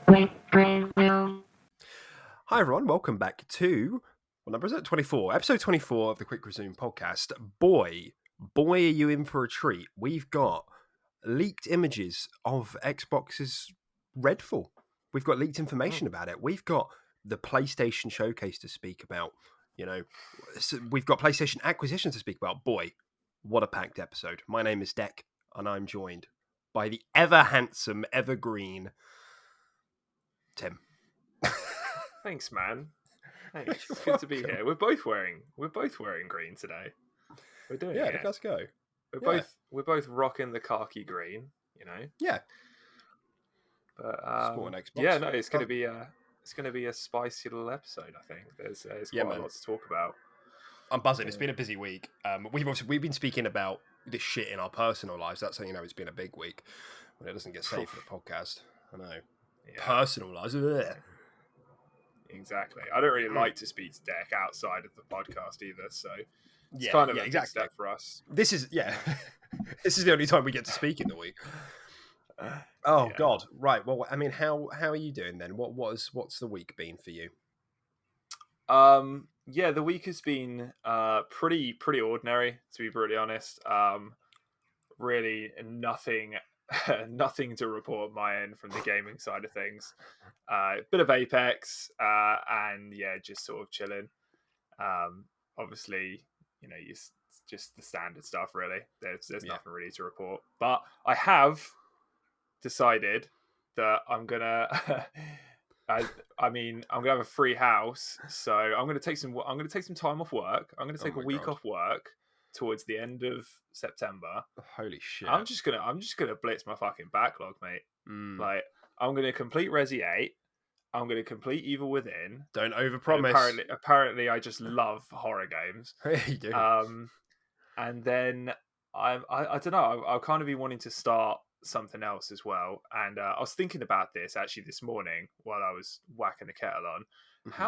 Hi everyone, welcome back to, what number is it? 24. Episode 24 of the Quick Resume podcast. Boy, are you in for a treat. We've got leaked images of Xbox's Redfall. We've got leaked information about it. We've got the PlayStation showcase to speak about. We've got PlayStation acquisition to speak about. Boy, what a packed episode. My name is Deck, and I'm joined by the ever handsome, evergreen Tim. Thanks, man. Thanks. It's good to be here. We're both wearing green today. We're doing it. Yeah, let's go. We're both rocking the khaki green, you know. Yeah. But Xbox. yeah, no, it's gonna be a spicy little episode. I think there's quite a lot to talk about. I'm buzzing. It's been a busy week. We've been speaking about this shit in our personal lives. That's how you know it's been a big week when it doesn't get saved for the podcast. I know. Yeah. Personal lives. Ugh. Exactly. I don't really like to speak to Deck outside of the podcast either, so it's kind of a big step for us. This is this is the only time we get to speak in the week. God. Right. Well, I mean, how are you doing then? What's the week been for you? Yeah, the week has been pretty ordinary, to be brutally honest. Really nothing to report my end from the gaming side of things. Bit of Apex, and yeah, just sort of chilling. Obviously, you know, just the standard stuff. Really, there's nothing really to report. But I have decided that I'm gonna. I'm gonna have a free house, so I'm gonna take some time off work. I'm gonna take a week off work towards the end of September. Holy shit! I'm just gonna blitz my fucking backlog, mate. Like, I'm gonna complete Resi 8. I'm gonna complete Evil Within. Don't overpromise. Apparently, I just love horror games. You do. And then I don't know. I'll kind of be wanting to start something else as well. And I was thinking about this actually this morning while I was whacking the kettle on. Mm-hmm.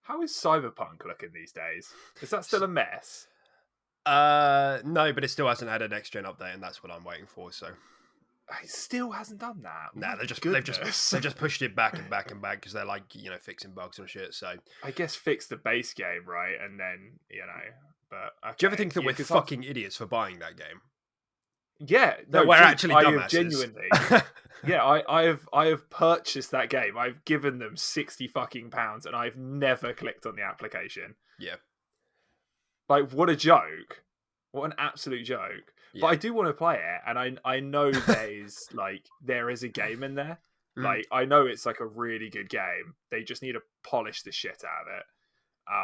How is Cyberpunk looking these days? Is that still a mess? No, but it still hasn't had a next gen update, and that's what I'm waiting for. So it still hasn't done that. Nah, they've just pushed it back and back and back because they're like, you know, fixing bugs and shit. So I guess fix the base game, right, and then, you know. But okay. Do you ever think that we're fucking idiots for buying that game? Yeah, no, we're actually dumbasses. Genuinely. Yeah, I have purchased that game. I've given them £60 and I've never clicked on the application. Yeah. Like, what a joke. What an absolute joke. Yeah. But I do want to play it, and I know there is a game in there. Like, I know it's like a really good game. They just need to polish the shit out of it.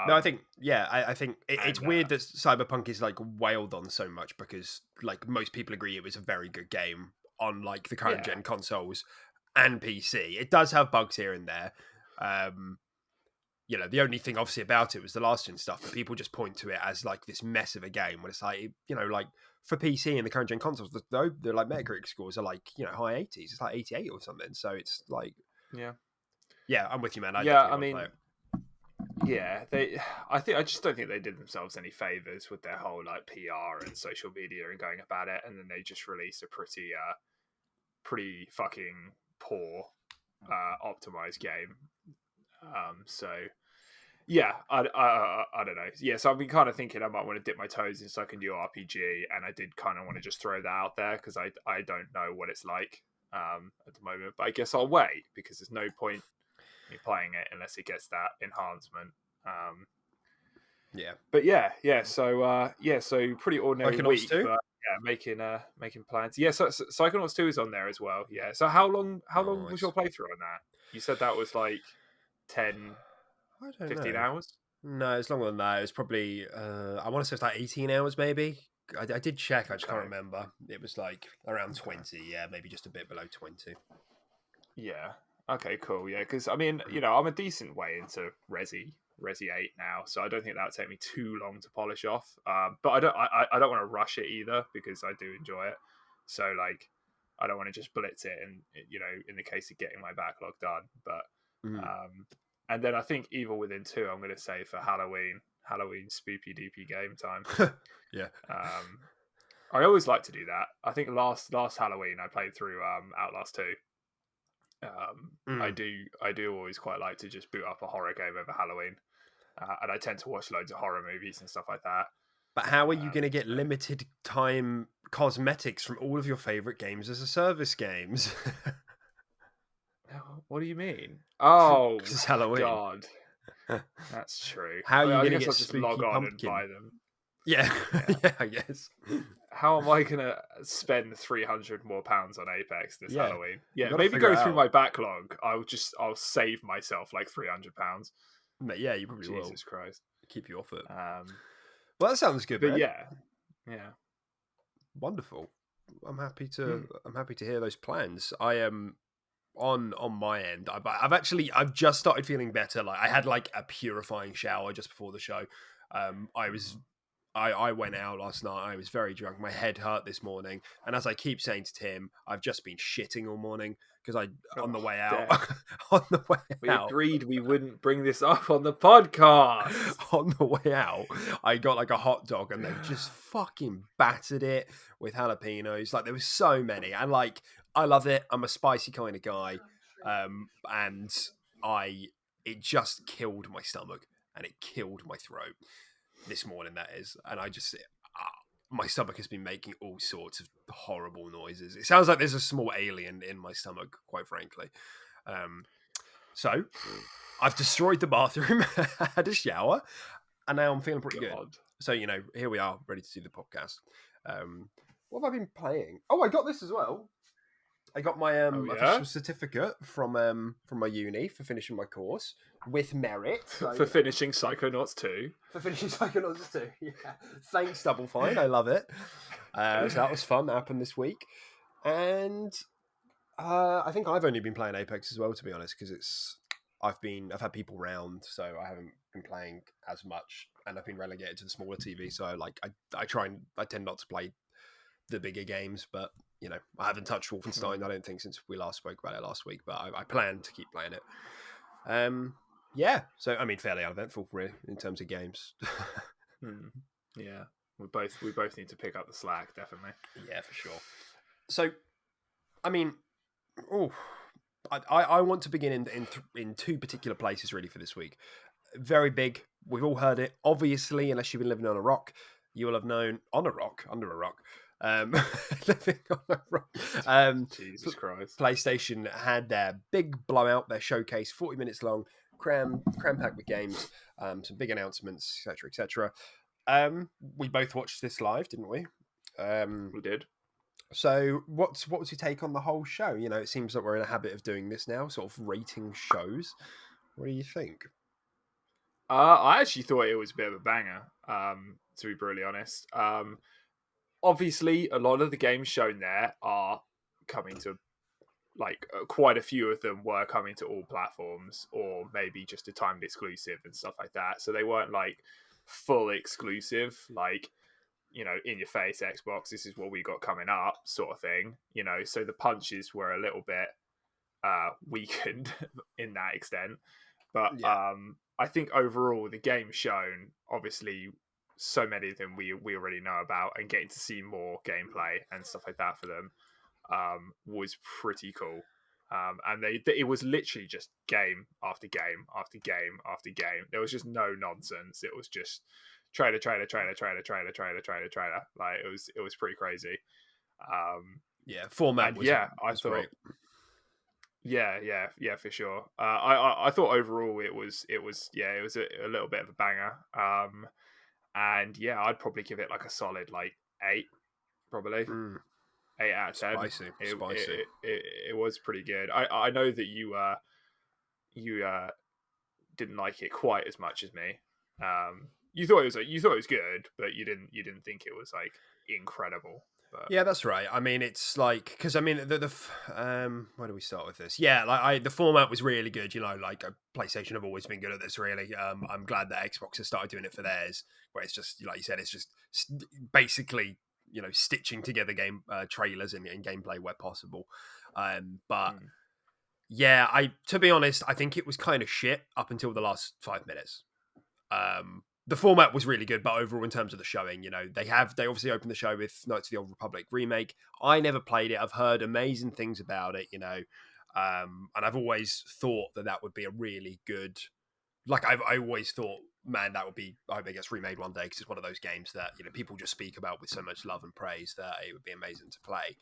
No, I think it's weird that Cyberpunk is like wailed on so much because like most people agree it was a very good game on like the current gen consoles and PC. It does have bugs here and there. You know, the only thing obviously about it was the last gen stuff, but people just point to it as like this mess of a game when it's like, you know, like for PC and the current gen consoles, the like Metacritic scores are like, you know, high 80s. It's like 88 or something. So it's like, yeah, I'm with you, man. I just don't think they did themselves any favors with their whole like PR and social media and going about it, and then they just released a pretty fucking poor optimized game. So yeah, I don't know. Yeah, so I've been kind of thinking I might want to dip my toes into like a new RPG, and I did kind of want to just throw that out there because I don't know what it's like at the moment, but I guess I'll wait because there's no point in playing it unless it gets that enhancement. So pretty ordinary week, but making plans. Yeah, so Psychonauts 2 is on there as well. Yeah, so how long was your playthrough on that? You said that was like 10, 15 hours? No, it's longer than that. It was probably, I want to say it's like 18 hours maybe. I did check, I just can't remember. It was like around 20, maybe just a bit below 20. Yeah. Okay, cool. Yeah, because I mean, you know, I'm a decent way into Resi 8 now, so I don't think that would take me too long to polish off. But I don't want to rush it either because I do enjoy it. So like, I don't want to just blitz it, and you know, in the case of getting my backlog done. But and then I think Evil Within 2, I'm going to say for Halloween spoopy doopy game time. Yeah. I always like to do that. I think last Halloween I played through Outlast 2. I Mm. do always quite like to just boot up a horror game over Halloween, and I tend to watch loads of horror movies and stuff like that. But how are you going to get So limited time cosmetics from all of your favorite games as a service games? what do you mean? Oh Because it's Halloween. God, that's true. How are you I going to guess get I'll just log spooky on and pumpkin? buy them. Yeah, Yeah. yeah, I guess. How am I gonna spend £300 more on Apex this Yeah, Halloween? you Yeah, got to maybe figure go it through out. my backlog. I'll save myself like £300. Yeah, you probably will. Jesus Christ. Keep you off it. Um, Well, that sounds good, but man. yeah. Wonderful. I'm happy Hmm. to hear those plans. I am on my end. I've just started feeling better. Like I had like a purifying shower just before the show. I went out last night. I was very drunk. My head hurt this morning, and as I keep saying to Tim, I've just been shitting all morning because on Oh, the way out, damn. on the way We out, agreed we wouldn't bring this up on the podcast. on the way out, I got like a hot dog, and they just fucking battered it with jalapenos. Like there was so many, and like I love it. I'm a spicy kind of guy, and I it just killed my stomach and it killed my throat this morning. That is, and I just my stomach has been making all sorts of horrible noises. It sounds like there's a small alien in my stomach, quite frankly. Um, so I've destroyed the bathroom, had a shower, and now I'm feeling pretty good. God. So, here we are, ready to do the podcast. What have I been playing? Oh, I got this as well. I got my Oh yeah. official certificate from my uni for finishing my course with merit. So, For finishing Psychonauts 2. for finishing Psychonauts 2. Yeah. Thanks, Double Fine. I love it. So that was fun. That happened this week. And I think I've only been playing Apex as well, to be honest, because I've had people round, so I haven't been playing as much, and I've been relegated to the smaller TV. So like I tend not to play the bigger games, but I haven't touched Wolfenstein. I don't think since we last spoke about it last week, but I plan to keep playing it. Yeah. So I mean, fairly uneventful really in terms of games. Yeah, we both need to pick up the slack, definitely. Yeah, for sure. So, I mean, I want to begin in two particular places really for this week. Very big. We've all heard it. Obviously, unless you've been living on a rock, you will have known on a rock, under a rock. Living on a rock. Jesus Christ. PlayStation had their big blowout, their showcase, 40 minutes long, cram packed with games, some big announcements, etc., etc. We both watched this live, didn't we? We did. So what was your take on the whole show? It seems that we're in a habit of doing this now, sort of rating shows. What do you think? I actually thought it was a bit of a banger, to be brutally honest. Obviously, a lot of the games shown there are coming to, quite a few of them were coming to all platforms, or maybe just a timed exclusive and stuff like that. So they weren't like full exclusive, like, in your face Xbox, this is what we got coming up sort of thing. So the punches were a little bit weakened in that extent. But Yeah. I think overall the game shown, obviously so many of them we already know about, and getting to see more gameplay and stuff like that for them was pretty cool. And it was literally just game after game after game after game. There was just no nonsense. It was just trailer. Like it was pretty crazy. Yeah, format And was yeah, I was thought great. yeah, for sure. I thought overall it was a little bit of a banger. And yeah, I'd probably give it like a solid like 8, probably 8 out of 10. Spicy. It was pretty good. I know that you didn't like it quite as much as me. You thought it was good, but you didn't think it was like incredible. But Yeah, that's right. I mean, it's like because I mean where do we start with this? Yeah, like the format was really good. Like PlayStation have always been good at this. Really, I'm glad that Xbox has started doing it for theirs, where it's just like you said, it's just basically stitching together game trailers and gameplay where possible. But yeah, to be honest, I think it was kind of shit up until the last 5 minutes. The format was really good, but overall, in terms of the showing, they obviously opened the show with Knights of the Old Republic remake. I never played it. I've heard amazing things about it. And I've always thought that would be a really good. Like I always thought, man, that would be. I hope it gets remade one day because it's one of those games that people just speak about with so much love and praise that it would be amazing to play.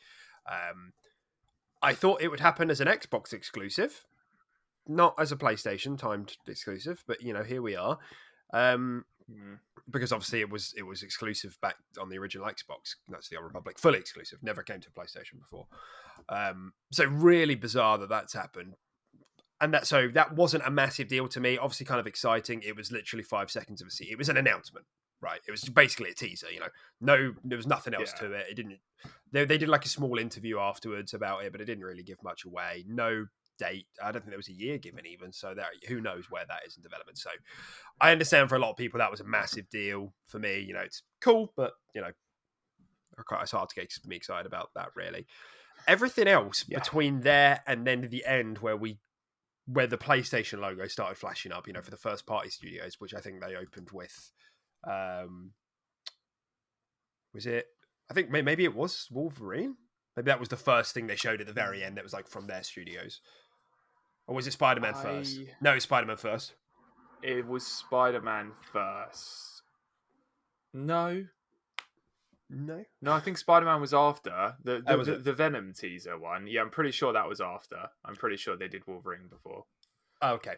I thought it would happen as an Xbox exclusive, not as a PlayStation timed exclusive, but here we are. Because obviously it was exclusive back on the original Xbox. That's the Old Republic, fully exclusive. Never came to PlayStation before. So really bizarre that's happened. And that wasn't a massive deal to me. Obviously, kind of exciting. It was literally 5 seconds of a scene. It was an announcement, right? It was basically a teaser. No, there was nothing else to it. It didn't. They did like a small interview afterwards about it, but it didn't really give much away. No date. I don't think there was a year given even. So who knows where that is in development. So I understand for a lot of people that was a massive deal. For me, it's cool, but it's hard to get me excited about that. Really, everything else between there and then the end where the PlayStation logo started flashing up, for the first party studios, which I think they opened with, was it? I think maybe it was Wolverine. Maybe that was the first thing they showed at the very end. That was like from their studios, or was it Spider-Man first? No, it's Spider-Man first. It was Spider-Man first. No, I think Spider-Man was after the Venom teaser one. Yeah, I'm pretty sure that was after. I'm pretty sure they did Wolverine before. Oh, okay.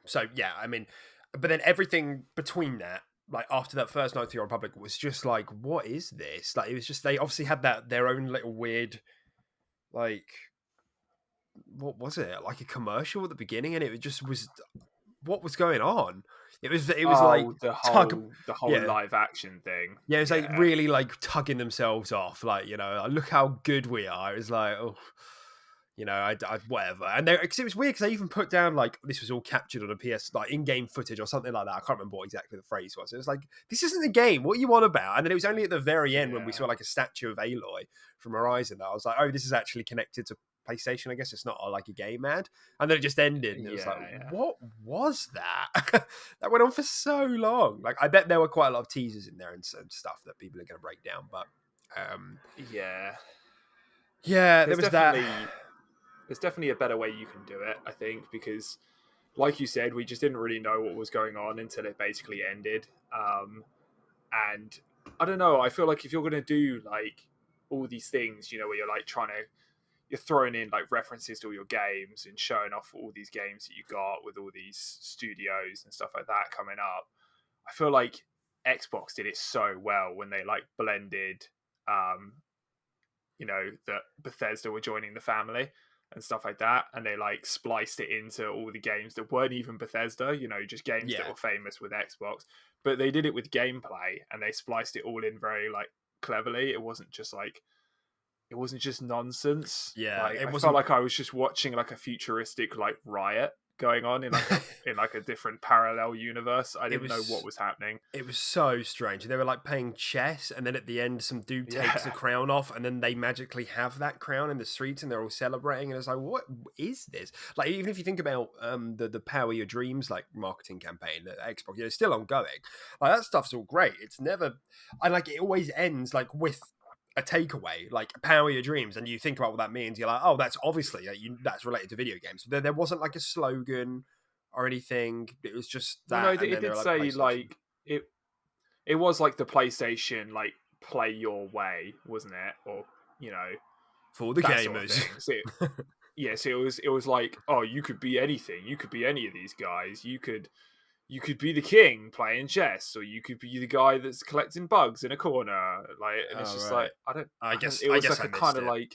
So yeah, I mean, but then everything between that, like after that first Night of the Old Republic, was just like, what is this? Like, it was just they obviously had their own little weird, like, what was it? Like a commercial at the beginning, and it just was what was going on. It was like the whole live action thing. Yeah, it was like really like tugging themselves off. Like, look how good we are. It was like, oh, I whatever. And because it was weird because they even put down like this was all captured on a PS like in-game footage or something like that. I can't remember what exactly the phrase was. It was like, this isn't a game. What are you on about? And then it was only at the very end when we saw like a statue of Aloy from Horizon that I was like, oh, this is actually connected to PlayStation. I guess it's not like a game ad. And then it just ended. And it was like, what was that? That went on for so long. Like, I bet there were quite a lot of teasers in there and stuff that people are going to break down. But there was that. There's definitely a better way you can do it, I think, because like you said, we just didn't really know what was going on until it basically ended. And I don't know, I feel like if you're going to do like all these things, where you're like you're throwing in like references to all your games and showing off all these games that you got with all these studios and stuff like that coming up. I feel like Xbox did it so well when they like blended, that Bethesda were joining the family and stuff like that, and they like spliced it into all the games that weren't even Bethesda, just games that were famous with Xbox, but they did it with gameplay and they spliced it all in very like cleverly. It wasn't just nonsense. I felt like I was just watching like a futuristic like riot going on in like a different parallel universe. I didn't know what was happening. It was so strange. They were like playing chess, and then at the end, some dude takes the crown off, and then they magically have that crown in the streets, and they're all celebrating. And it's like, what is this? Like, even if you think about the Power Your Dreams like marketing campaign at Xbox, it's still ongoing. Like, that stuff's all great. It's never, it always ends like with a takeaway, like power your dreams, and you think about what that means. You're like, oh, that's obviously that's related to video games. There wasn't like a slogan or anything. It was just that. No, it did say like it was like the PlayStation like play your way, wasn't it? Or for the gamers. Sort of so it was like, oh, you could be anything. You could be any of these guys. You could be the king playing chess, or you could be the guy that's collecting bugs in a corner. Like, and it's just like, I guess it was like a kind of like,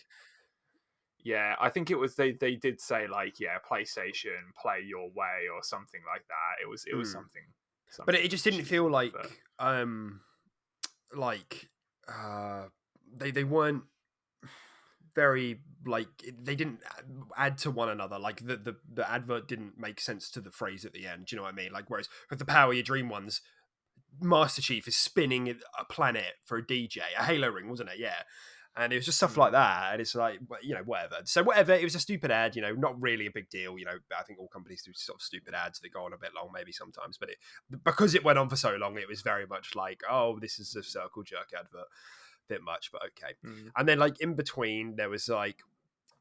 I think it was they did say like, PlayStation play your way or something like that. It was something. But it just didn't feel like they weren't very like, they didn't add to one another. Like the advert didn't make sense to the phrase at the end. Do you know what I mean? Like, whereas with the Power Your Dream ones, Master Chief is spinning a planet for a DJ, a Halo ring, wasn't it? Yeah. And it was just stuff like that. And it's like, whatever. So whatever, it was a stupid ad, not really a big deal. I think all companies do sort of stupid ads that go on a bit long maybe sometimes. But because it went on for so long, it was very much like, oh, this is a circle jerk advert. Bit much, but okay. And then like in between, there was like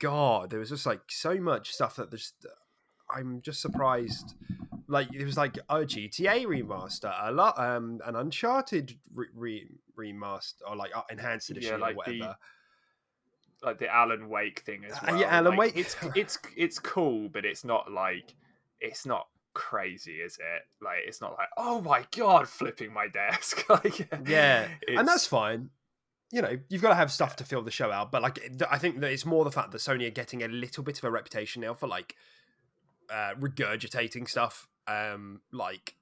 god, there was just like so much stuff that I'm just surprised. Like it was like a GTA remaster, a lot, an Uncharted remaster, or like enhanced Yeah, edition or whatever. like the Alan Wake thing as well. Yeah, Alan Like Wake. it's cool, but it's not crazy, is it? Like it's not like, oh my god, flipping my desk. Like Yeah, and that's it's fine. You know, you've got to have stuff to fill the show out, but like I think that it's more the fact that Sony are getting a little bit of a reputation now for like regurgitating stuff, like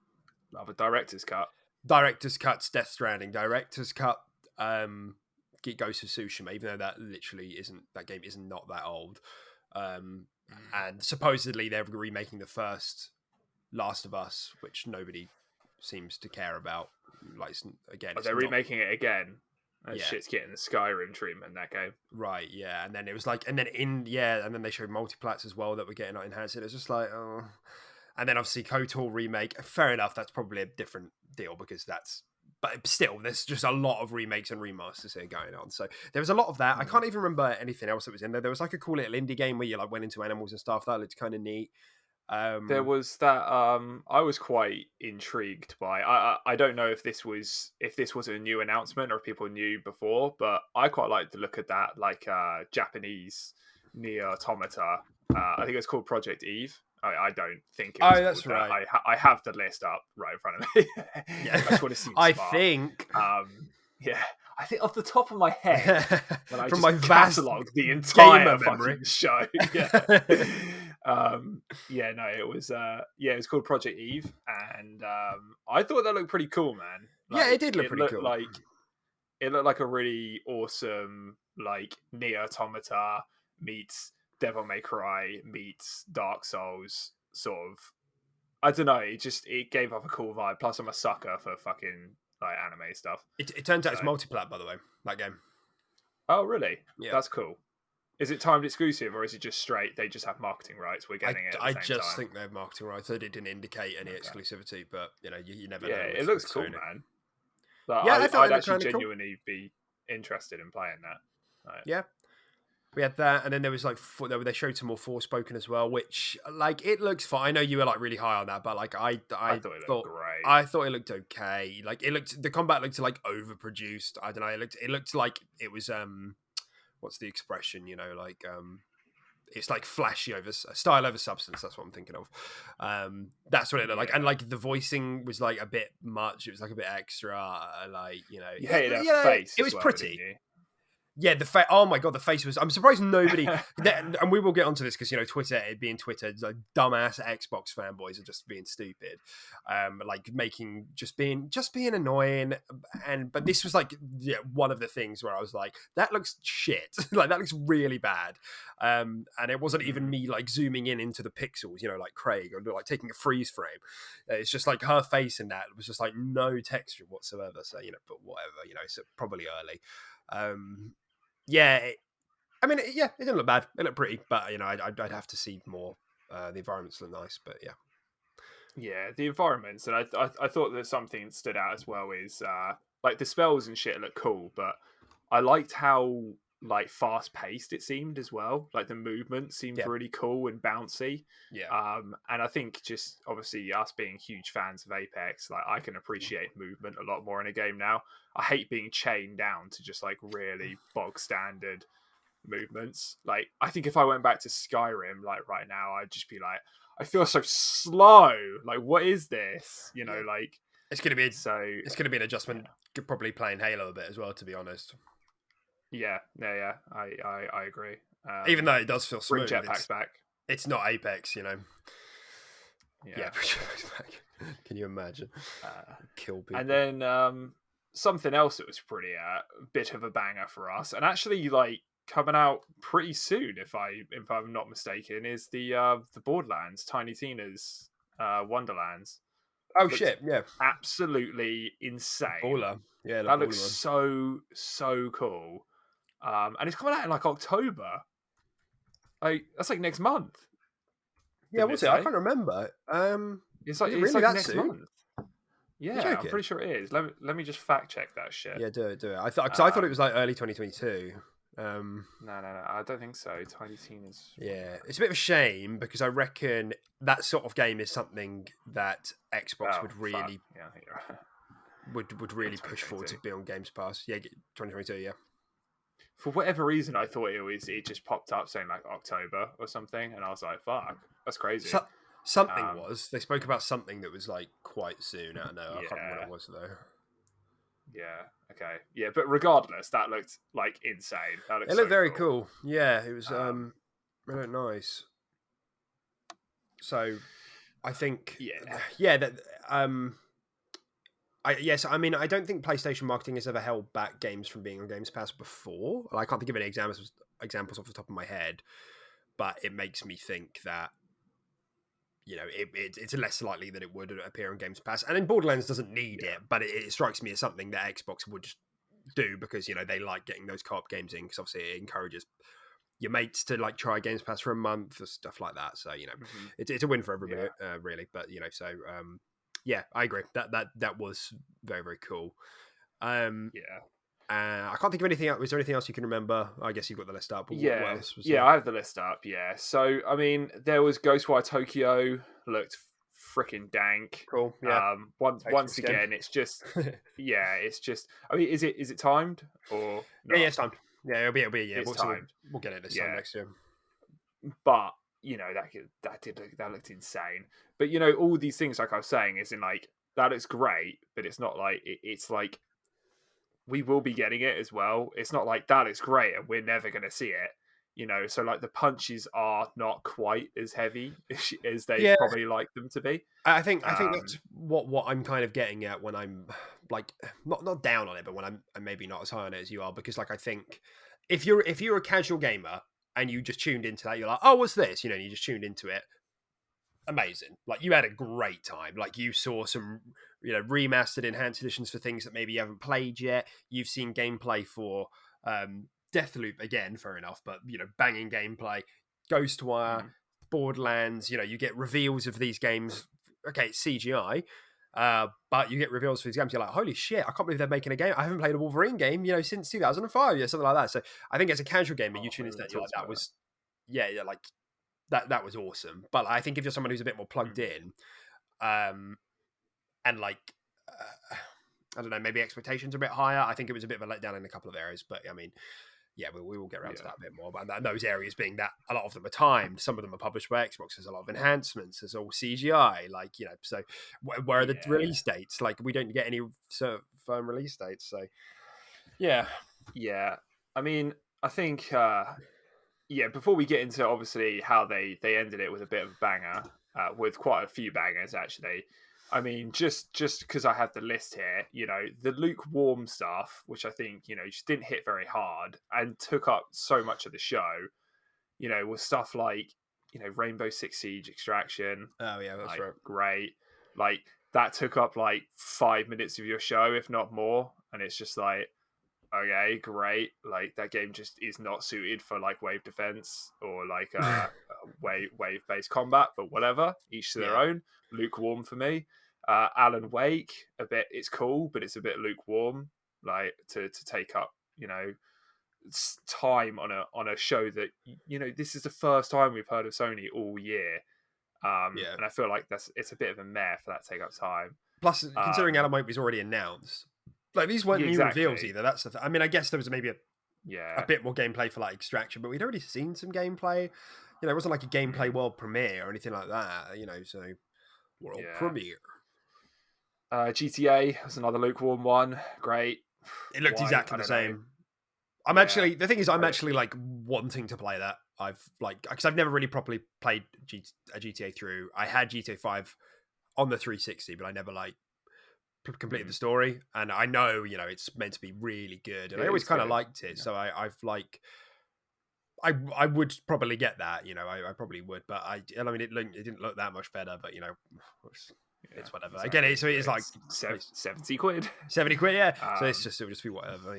love a director's cut. director's cuts, Death Stranding, director's cut, Ghost of Tsushima, even though that game is not that old, and supposedly they're remaking the first Last of Us, which nobody seems to care about. Like again, They're remaking it again. That Yeah. shit's getting the Skyrim treatment, that game. Right, yeah, and then it was like, and then they showed multiplats as well that were getting enhanced. It was just like, oh, and then obviously KOTOR remake. Fair enough, that's probably a different deal because but still, there's just a lot of remakes and remasters here going on. So there was a lot of that. I can't even remember anything else that was in there. There was like a cool little indie game where you like went into animals and stuff. That looked kind of neat. There was that I was quite intrigued by. I don't know if this was a new announcement or if people knew before, but I quite like to look at that like Japanese Nier Automata. I think it's called Project Eve. I don't think it was that's called right. that. I have the list up right in front of me. Yeah, I just want to see. I think. Yeah, I think off the top of my head, when I from just my vast catalogue the entire gamer fucking memory. show. Yeah. No, it was it was called Project Eve, and I thought that looked pretty cool, man. Yeah, it did look pretty cool. It looked like a really awesome like Nier Automata meets Devil May Cry meets Dark Souls sort of. I don't know. It gave off a cool vibe. Plus, I'm a sucker for fucking like anime stuff. It turns out it's multiplat, by the way. That game. Oh, really? Yeah, that's cool. Is it timed exclusive or is it just straight? They just have marketing rights. We're getting it. I just think they have marketing rights. They didn't indicate any exclusivity, but you know, you never know. Yeah, it looks cool, man. Like, yeah, I'd actually genuinely be interested in playing that. Right. Yeah, we had that, and then there was like they showed some more Forspoken as well, which like it looks fine. I know you were like really high on that, but like I thought it looked great. I thought it looked okay. Like the combat looked like overproduced. I don't know. It looked like it was what's the expression? You know, like it's like flashy over style over substance. That's what I'm thinking of. That's what it looked like, and like the voicing was like a bit much. It was like a bit extra. Like you know, you hated her face. It was pretty. Yeah, the face. Oh my god, the face was. I'm surprised nobody. And we will get onto this because you know Twitter, it being Twitter, like dumbass Xbox fanboys are just being stupid, like just being annoying. But this was like one of the things where I was like, that looks shit. Like that looks really bad. And it wasn't even me like zooming into the pixels, you know, like Craig or like taking a freeze frame. It's just like her face in that was just like no texture whatsoever. So you know, but whatever, you know, it's probably early. It didn't look bad. It looked pretty, but you know, I'd have to see more. The environments look nice, but yeah, the environments, and I thought that something that stood out as well is like the spells and shit look cool, but I liked how like fast paced it seemed as well. Like the movement seemed really cool and bouncy. Yeah. And I think just obviously us being huge fans of Apex, like I can appreciate movement a lot more in a game now. I hate being chained down to just like really bog standard movements. Like I think if I went back to Skyrim like right now, I'd just be like, I feel so slow. Like what is this? You know, like it's gonna be an adjustment. Probably playing Halo a bit as well, to be honest. Yeah, I agree. Even though it does feel smooth, bring jetpacks back. It's not Apex, you know. Yeah, bring jetpacks back. Can you imagine? Kill people. And then something else that was pretty bit of a banger for us, and actually like coming out pretty soon, if I'm not mistaken, is the Borderlands Tiny Tina's Wonderlands. Oh shit! Yeah, absolutely insane. Baller. Yeah, that looks so cool. And it's coming out in like October. Like that's like next month. Yeah, what's it? I can't remember. It's like next month. Yeah, I'm pretty sure it is. Let me just fact check that shit. Yeah, do it. I thought it was like early 2022. No. I don't think so. Tiny Tina's. Yeah, it's a bit of a shame because I reckon that sort of game is something that Xbox Oh would fuck. really Yeah, you're right. would Yeah, really push forward 2022. to be on Games Pass. Yeah, 2022. Yeah, For whatever reason, I thought it just popped up saying like October or something, and I was like, "Fuck, that's crazy." so, something Um, was they spoke about something that was like quite soon. I don't know. I can't remember what yeah, it was though. yeah, okay, yeah. But regardless, that looked like insane. That looked It so looked very cool. cool. Yeah, it was Um, it looked nice. So I think yeah, yeah that yes, I mean, I don't think PlayStation marketing has ever held back games from being on Games Pass before. I can't think of any examples off the top of my head, but it makes me think that it's less likely that it would appear on Games Pass. And then Borderlands doesn't need yeah, it, but it strikes me as something that Xbox would do because they like getting those co-op games in because obviously it encourages your mates to like try Games Pass for a month or stuff like that. So hmm it's a win for everybody, yeah, really. But yeah, I agree that was very very cool. Um, yeah. I can't think of anything else. Was there anything else you can remember? I guess you've got the list up. But what Yeah, else was yeah, there? I have the list up. Yeah, so I mean, there was Ghostwire Tokyo looked freaking dank. Cool. Yeah. Tokyo Once skin. again, it's just yeah, yeah, it's just. I mean, is it timed or yeah, not? it's time. Yeah, it'll be a year. It's So timed. we'll get it this time Yeah, next year. but that looked insane. But all these things, like I was saying, is in like that looks great, but it's not like it's like we will be getting it as well. It's not like that looks great and we're never going to see it. So like the punches are not quite as heavy as they Yeah, probably like them to be. I think Um, that's what I'm kind of getting at when I'm like not down on it, but when I'm maybe not as high on it as you are, because like I think if you're a casual gamer and you just tuned into that, you're like, oh, what's this? And you just tuned into it. Amazing. Like you had a great time. Like you saw some, remastered, enhanced editions for things that maybe you haven't played yet. You've seen gameplay for Deathloop again, fair enough, but banging gameplay. Ghostwire, mm, Borderlands. You get reveals of these games. Okay, it's CGI. But you get reveals for these games. You're like, holy shit! I can't believe they're making a game. I haven't played a Wolverine game, since 2005, something like that. So I think as a casual gamer, you oh, tune we into haven't that. You're like, talked that about that. was, yeah, like that was awesome. But I think if you're someone who's a bit more plugged Mm, in, and like I don't know, maybe expectations are a bit higher. I think it was a bit of a letdown in a couple of areas, but I mean, yeah, we will get around to yeah, that a bit more. But those areas being that a lot of them are timed, some of them are published by Xbox. There's a lot of enhancements. There's all CGI, like So where are the yeah, release dates? Like we don't get any sort of firm release dates. So yeah, yeah. I mean, I think yeah. Before we get into obviously how they ended it with a bit of a banger, with quite a few bangers actually. I mean, just because I have the list here, the lukewarm stuff, which I think just didn't hit very hard and took up so much of the show. Was stuff like Rainbow Six Siege Extraction, oh yeah, that's like right. great, like that took up like 5 minutes of your show, if not more, and it's just like okay, great. Like that game just is not suited for like wave defense or like wave based combat, but whatever. Each to their Yeah. own. Lukewarm for me. Alan Wake, a bit. It's cool, but it's a bit lukewarm. Like to take up, time on a show that this is the first time we've heard of Sony all year. Yeah. And I feel like it's a bit of a mare for that to take up time. Plus, considering Um, Alan Wake was already announced, like these weren't yeah, new reveals exactly. either. That's the I mean, I guess there was maybe a Yeah, bit more gameplay for like Extraction, but we'd already seen some gameplay. It wasn't like a gameplay mm, world premiere or anything like that. So world yeah. premiere. GTA was another lukewarm one. Great. It looked Why? exactly I the don't know. same. Yeah. The thing is, I'm I don't, actually like wanting to play that. I've like because I've never really properly played a GTA through. I had GTA 5 on the 360, but I never like completed the mm, story. And I know it's meant to be really good, and I it always is kind of good. liked it. Yeah. So I've like I would probably get that. I probably would, but I mean it didn't look that much better. But it's, Yeah. it's whatever. I get Exactly. it. So Yeah, it's like it's place 70 quid. 70 quid, yeah. So Um, it'll just be whatever.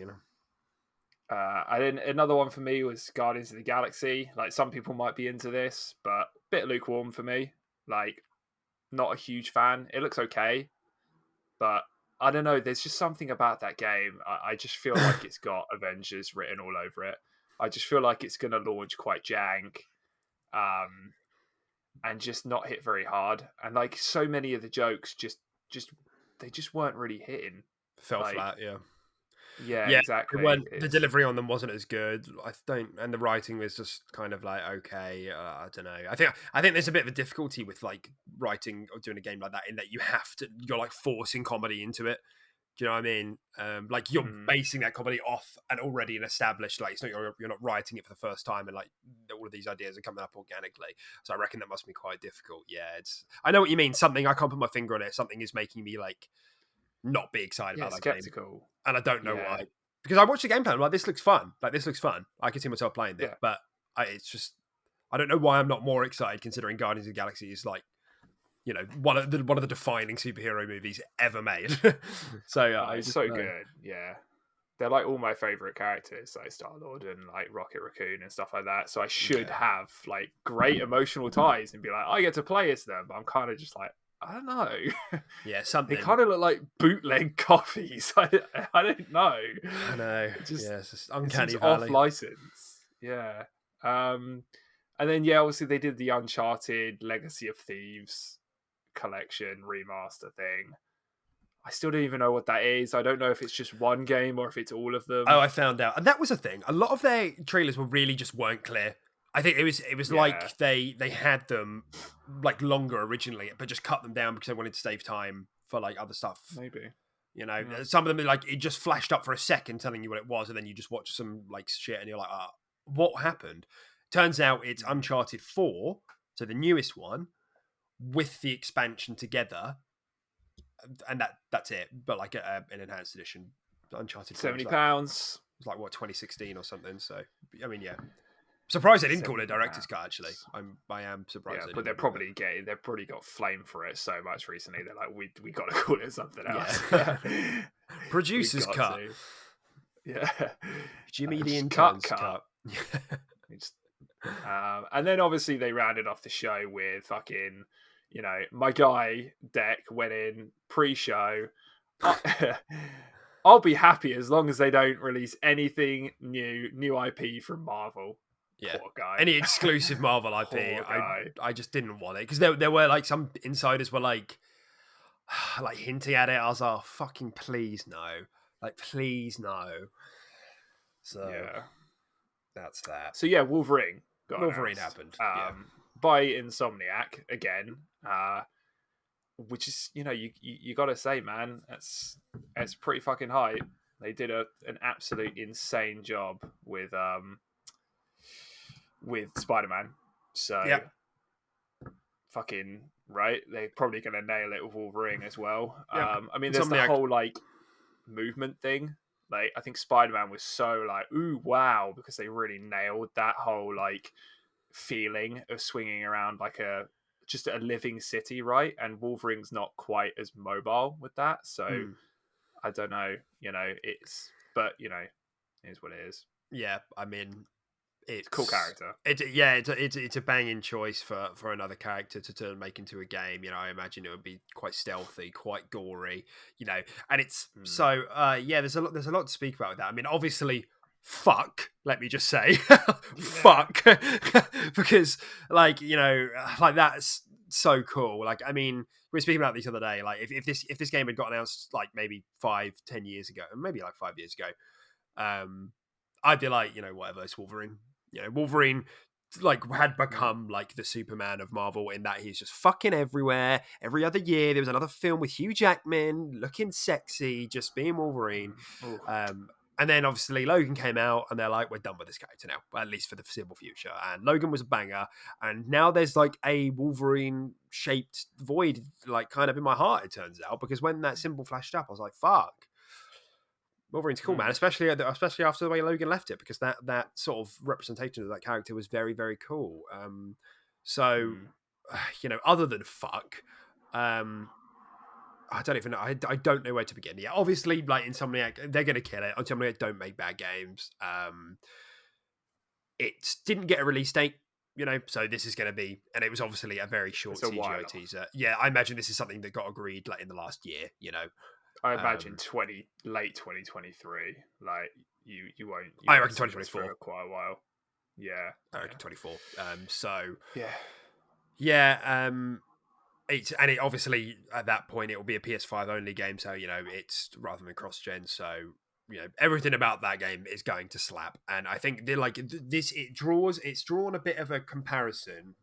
and then another one for me was Guardians of the Galaxy. Like some people might be into this, but a bit lukewarm for me. Like not a huge fan. It looks okay, but I don't know. There's just something about that game. I just feel like it's got Avengers written all over it. I just feel like it's going to launch quite jank, and just not hit very hard. And like so many of the jokes, just they just weren't really hitting. Fell Like, flat. Yeah. yeah, Yeah, it exactly. weren't, the delivery on them wasn't as good. I don't, and the writing was just kind of like okay. I don't know. I think there's a bit of a difficulty with like writing or doing a game like that in that you're like forcing comedy into it. Do you know what I mean? Like you're basing that comedy off an already an established, like it's not you're not writing it for the first time, and like all of these ideas are coming up organically. So I reckon that must be quite difficult. Yeah, I know what you mean. Something I can't put my finger on it. Something is making me like not be excited Yeah, about that game, skeptical. and I don't know Yeah, why. Because I watched the gameplay, I'm like this looks fun. Like this looks fun. I can see myself playing it, yeah. but it's just I don't know why I'm not more excited considering Guardians of the Galaxy is like one of the defining superhero movies ever made. So No, I it's just so good. Yeah, they're like all my favorite characters, like Star Lord and like Rocket Raccoon and stuff like that. So I should yeah. have like great emotional ties and be like, I get to play as them. But I'm kind of just like, I don't know. Yeah, They something. kind of look like bootleg copies. I don't know. I know. It just Yeah, it's just it uncanny seems off valley. license. Yeah. And then yeah, obviously they did the Uncharted Legacy of Thieves collection remaster thing. I still don't even know what that is. I don't know if it's just one game or if it's all of Oh, them. I found out, and that was a thing. A lot of their trailers were really just weren't clear. I think it was Yeah, like they had them like longer originally, but just cut them down because they wanted to save time for like other stuff. maybe. You know, Yeah. some of them like it just flashed up for a second, telling you what it was, and then you just watch some like shit, and you're like, what happened? Turns out it's Uncharted 4, so the newest one, with the expansion together, and that's it. But like an enhanced edition, Uncharted 4 was £70. like what 2016 or something. So I mean, yeah, surprised they didn't call it a director's cut. Actually, £70. I am surprised. Yeah, They but didn't call they've probably got flame for it so much recently. They're like, we got to call it something else. Yeah. We Producer's got cut. to. Yeah, Jimmy the Just intern's cut. Just, and then obviously they rounded off the show with fucking, my guy Deck went in pre-show. I'll be happy as long as they don't release anything new IP from Marvel. Yeah. Poor guy. Any exclusive Marvel IP, Poor guy. I just didn't want it because there were like some insiders were like hinting at it. I was like, oh, fucking please no, like please no. So Yeah. that's that. So yeah, Wolverine got Wolverine announced, happened. Yeah. by Insomniac again, which is you got to say, man, that's pretty fucking hype. They did an absolute insane job with Spider-Man. So Yeah. fucking right, they're probably gonna nail it with Wolverine as well. Yeah. I mean, there's the Insomniac. whole like movement thing. Like, I think Spider-Man was so like, ooh, wow, because they really nailed that whole like feeling of swinging around like just a living city, right? And Wolverine's not quite as mobile with that, so I don't know. But it is what it is. Yeah. I mean, it's a cool character. It's a banging choice for another character to make into a game. I imagine it would be quite stealthy, quite gory. And it's so there's a lot to speak about with that. I mean, obviously, fuck. Let me just say, fuck, because like that's so cool. Like, I mean, we were speaking about this the other day. Like, if this game had got announced like maybe 5-10 years ago, maybe like 5 years ago, I'd be like, whatever, it's Wolverine. Wolverine like had become like the Superman of Marvel in that he's just fucking everywhere. Every other year there was another film with Hugh Jackman looking sexy, just being Wolverine. And then obviously Logan came out and they're like, we're done with this character now, at least for the foreseeable future. And Logan was a banger. And now there's like a Wolverine shaped void, like kind of in my heart, it turns out, because when that symbol flashed up, I was like, fuck. Wolverine's cool, man, especially after the way Logan left it, because that sort of representation of that character was very, very cool. Other than fuck, I don't even know. I don't know where to begin. Yeah, obviously, like Insomniac, they're going to kill it. Insomniac don't make bad games. It didn't get a release date, so this is going to be, and it was obviously a very short CGI teaser. Yeah, I imagine this is something that got agreed like in the last year, I imagine late 2023. Like, you won't I reckon see this 2024. for quite a while. Yeah, I reckon 24. So yeah. yeah, it obviously at that point it will be a PS5 only game, so it's rather than cross gen. So everything about that game is going to slap, and I think they're like this. It's drawn a bit of a comparison,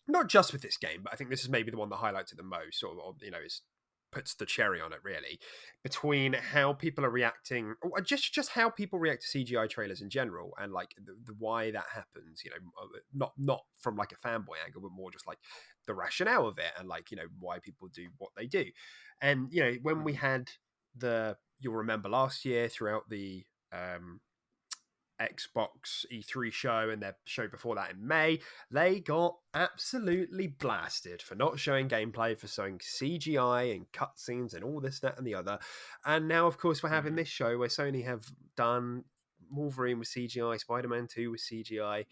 not just with this game, but I think this is maybe the one that highlights it the most, or is puts the cherry on it really, between how people are reacting, or just how people react to CGI trailers in general, and like the why that happens. Not from like a fanboy angle, but more just like the rationale of it, and like why people do what they do. And when we had you'll remember last year throughout the Xbox E3 show and their show before that in May, they got absolutely blasted for not showing gameplay, for showing CGI and cutscenes and all this, that, and the other. And now, of course, we're having this show where Sony have done Wolverine with CGI, Spider-Man 2 with CGI.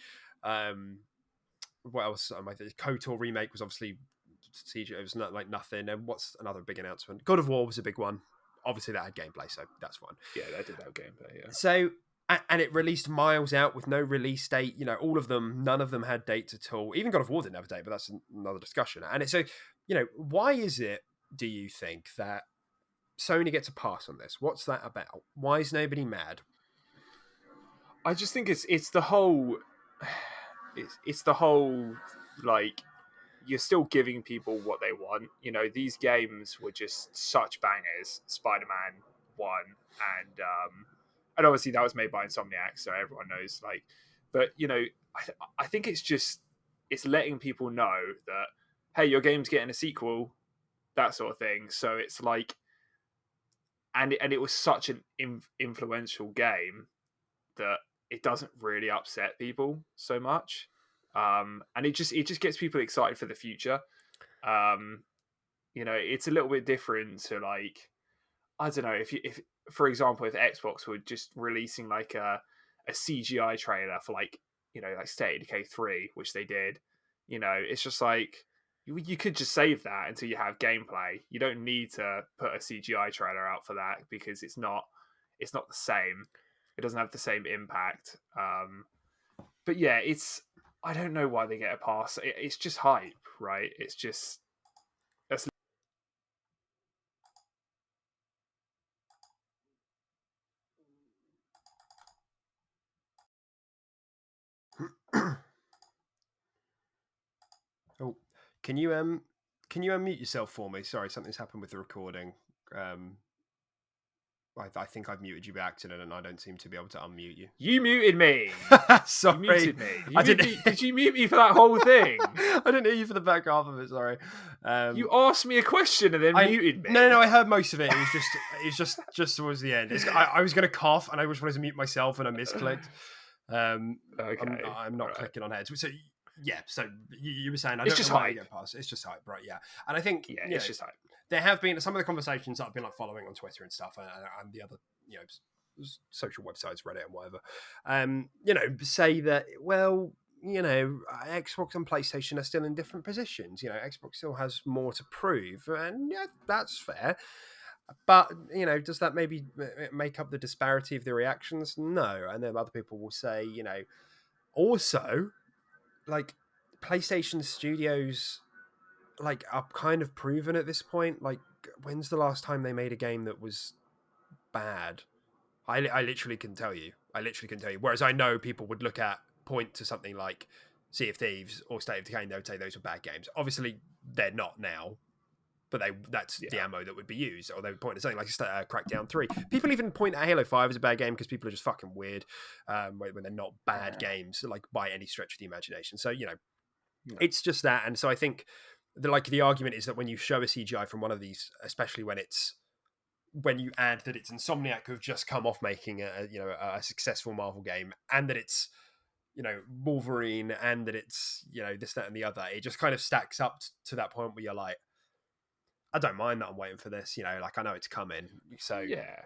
What else? The KOTOR remake was obviously CGI. It was not like nothing. And what's another big announcement? God of War was a big one. Obviously, that had gameplay, so that's fine. Yeah, that did have gameplay. Yeah. So. And it released miles out with no release date. All of them, none of them had dates at all. Even God of War didn't have a date, but that's another discussion. And it's so, why is it, do you think, that Sony gets a pass on this? What's that about? Why is nobody mad? I just think it's the whole it's the whole like you're still giving people what they want. These games were just such bangers. Spider-Man 1 and obviously that was made by Insomniac, so everyone knows. But I think it's letting people know that, hey, your game's getting a sequel, that sort of thing. So it's like, and it was such an influential game that it doesn't really upset people so much, and it just gets people excited for the future. It's a little bit different to, like, I don't know, if for example, if Xbox were just releasing like a CGI trailer for like State of Decay 3, which they did. It's just like you could just save that until you have gameplay. You don't need to put a CGI trailer out for that, because it's not the same. It doesn't have the same impact. But yeah, I don't know why they get a pass. It's just hype, right? It's just that's. Oh, can you unmute yourself for me? Sorry, something's happened with the recording. I think I've muted you by accident, and I don't seem to be able to unmute you. You muted me. Sorry, you muted me. Did you mute me for that whole thing? I didn't hear you for the back half of it. Sorry. You asked me a question and then muted me. No, I heard most of it. It was just towards the end. I was going to cough, and I just wanted to mute myself, and I misclicked. Okay, I'm not clicking on heads. So yeah, so you were saying it's just hype. It's just hype, right? Yeah, and I think it's just hype. There have been some of the conversations that I've been like following on Twitter and stuff, and the other social websites, Reddit and whatever. Say that, well, Xbox and PlayStation are still in different positions. Xbox still has more to prove, and yeah, that's fair. But does that maybe make up the disparity of the reactions? No. And then other people will say, also, like, PlayStation Studios, like, are kind of proven at this point. Like, when's the last time they made a game that was bad? I literally can tell you. Whereas I know people would point to something like Sea of Thieves or State of Decay, and they would say those were bad games. Obviously, they're not now, but that's the ammo that would be used. Or they would point to something like Crackdown 3. People even point at Halo 5 as a bad game because people are just fucking weird when they're not bad games, like, by any stretch of the imagination. So, it's just that. And so I think the argument is that when you show a CGI from one of these, especially when you add that it's Insomniac who've just come off making a successful Marvel game, and that it's Wolverine, and that it's this, that, and the other, it just kind of stacks up to that point where you're like, I don't mind that I'm waiting for this, like, I know it's coming. So yeah,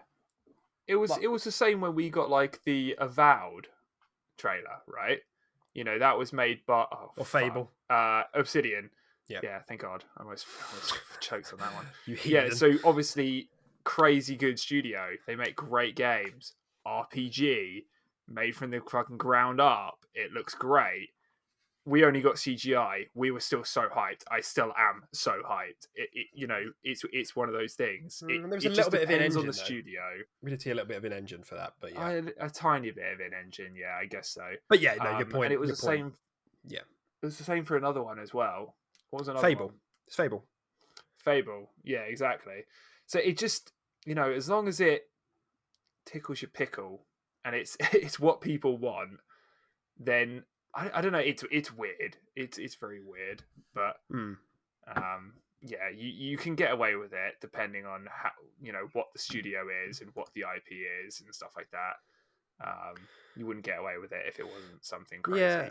it was the same when we got like the Avowed trailer, right? That was made by Fable, Obsidian. Yeah, thank God. I almost choked on that one. Yeah, so obviously crazy good studio. They make great games. RPG made from the fucking ground up. It looks great. We only got CGI. We were still so hyped. I still am so hyped. It's one of those things. There was a It little just bit of depends on in-engine the though. studio. We did see a little bit of in-engine for that, but yeah. A tiny bit of in-engine, yeah, I guess so. But yeah, no, your point. And it was your the point. same. Yeah. It was the same for another one as well. What was another Fable. one? It's Fable. Fable. Yeah, exactly. So it just, as long as it tickles your pickle and it's it's what people want, then I don't know. It's weird. It's very weird, but Mm. yeah, you can get away with it depending on how what the studio is and what the IP is and stuff like that. You wouldn't get away with it if it wasn't something crazy. Yeah,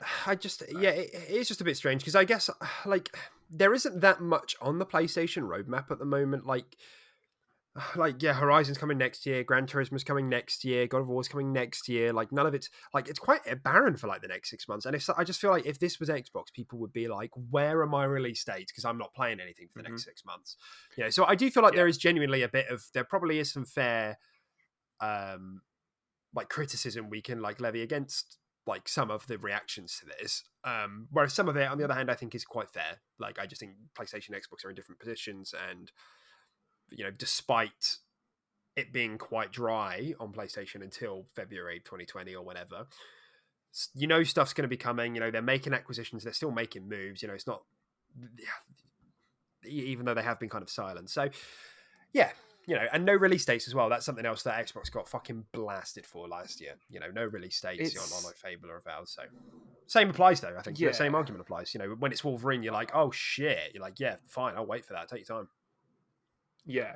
it is just a bit strange because I guess like there isn't that much on the PlayStation roadmap at the moment. Like yeah, Horizon's coming next year, Gran Turismo's coming next year, God of War's coming next year. Like none of it's like it's quite barren for like the next 6 months. And I just feel like if this was Xbox, people would be like, "Where are my release dates?" Because I'm not playing anything for the next 6 months. So I do feel like there is genuinely there probably is some fair, like criticism we can like levy against like some of the reactions to this. Whereas some of it, on the other hand, I think is quite fair. Like I just think PlayStation and Xbox are in different positions, and despite it being quite dry on PlayStation until February 2020 or whenever, stuff's going to be coming. They're making acquisitions, they're still making moves. It's not, even though they have been kind of silent. So yeah, and no release dates as well. That's something else that Xbox got fucking blasted for last year. No release dates on like Fable or Avowed. So same applies though. I think the same argument applies. When it's Wolverine, you're like, oh shit. You're like, yeah, fine, I'll wait for that. Take your time. Yeah,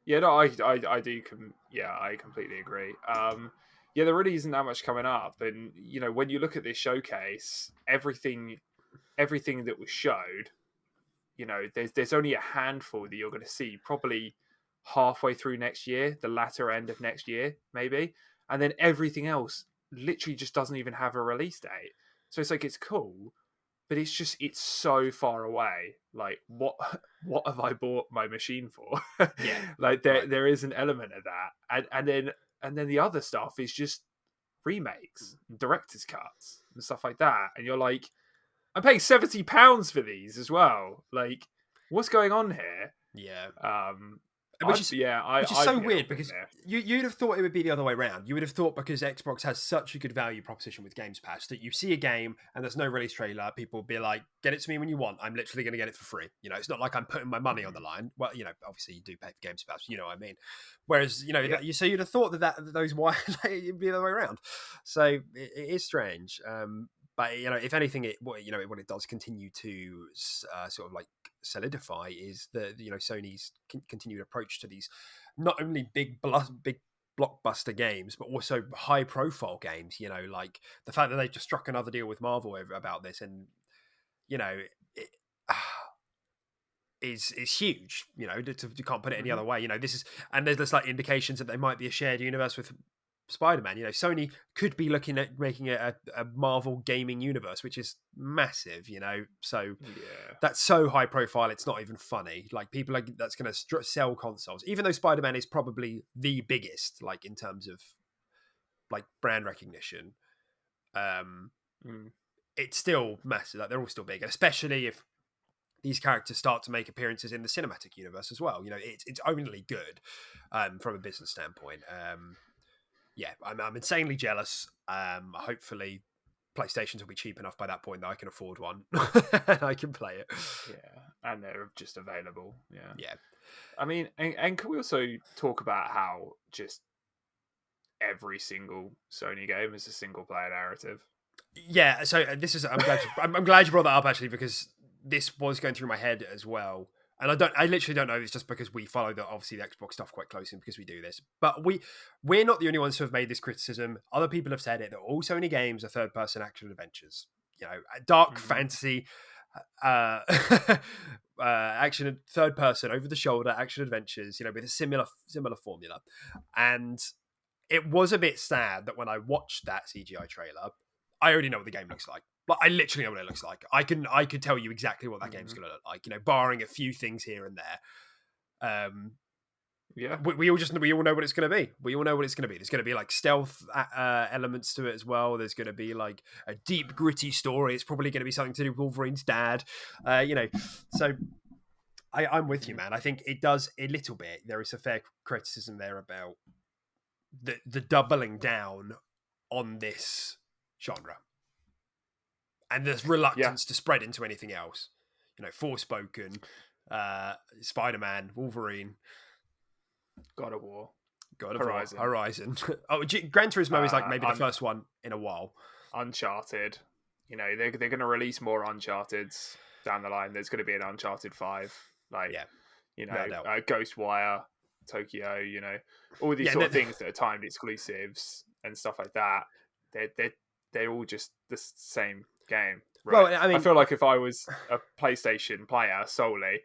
no, I do. I completely agree. Yeah, there really isn't that much coming up, and when you look at this showcase, everything that was showed, there's only a handful that you're going to see probably halfway through next year, the latter end of next year, maybe, and then everything else literally just doesn't even have a release date. So it's like it's cool, but it's so far away. Like what have I bought my machine for? Yeah, like there is an element of that, and then the other stuff is just remakes, director's cuts, and stuff like that. And you're like, I'm paying £70 for these as well. Like, what's going on here? Yeah. Which is so weird because you'd have thought it would be the other way around. You would have thought because Xbox has such a good value proposition with Games Pass that you see a game and there's no release trailer, people will be like, get it to me when you want. I'm literally going to get it for free. It's not like I'm putting my money on the line. Well, obviously you do pay for Games Pass, you know what I mean? Whereas, so you'd have thought that those why it'd be the other way around. So it is strange. But if anything, what it does continue to sort of like solidify is the Sony's continued approach to these not only big blockbuster games but also high profile games. Like the fact that they've just struck another deal with Marvel about this, and it is huge. You can't put it any other way. This is, and there's like indications that there might be a shared universe with Spider-Man. Sony could be looking at making a Marvel gaming universe, which is massive. So that's so high profile, it's not even funny. Like people that's going to sell consoles, even though Spider-Man is probably the biggest, like in terms of like brand recognition. It's still massive. Like they're all still big, and especially if these characters start to make appearances in the cinematic universe as well. It's only good from a business standpoint. Yeah, I'm insanely jealous. Hopefully, PlayStations will be cheap enough by that point that I can afford one and I can play it. Yeah, and they're just available. Yeah. I mean, and can we also talk about how just every single Sony game is a single player narrative? Yeah. So this is I'm glad you brought that up actually, because this was going through my head as well. And I literally don't know. It's just because we follow obviously the Xbox stuff quite closely because we do this. But we're not the only ones who have made this criticism. Other people have said it, that all Sony games are third-person action adventures. Dark fantasy, action, third-person, over-the-shoulder action adventures. With a similar formula. And it was a bit sad that when I watched that CGI trailer, I already know what the game looks like. But I literally know what it looks like. I could tell you exactly what that game's going to look like, barring a few things here and there. Yeah. We all know what it's going to be. We all know what it's going to be. There's going to be like stealth elements to it as well. There's going to be like a deep, gritty story. It's probably going to be something to do with Wolverine's dad. So I'm with you, man. I think it does a little bit. There is a fair criticism there about the doubling down on this genre and there's reluctance to spread into anything else. Forspoken, Spider-Man, Wolverine, God of War, Horizon. Gran Turismo is like maybe the first one in a while. Uncharted. They're going to release more Uncharteds down the line. There's going to be an Uncharted 5. Ghostwire, Tokyo. All these sort of things that are timed exclusives and stuff like that. They're all just the same game. Right? Well, I mean, I feel like if I was a PlayStation player solely,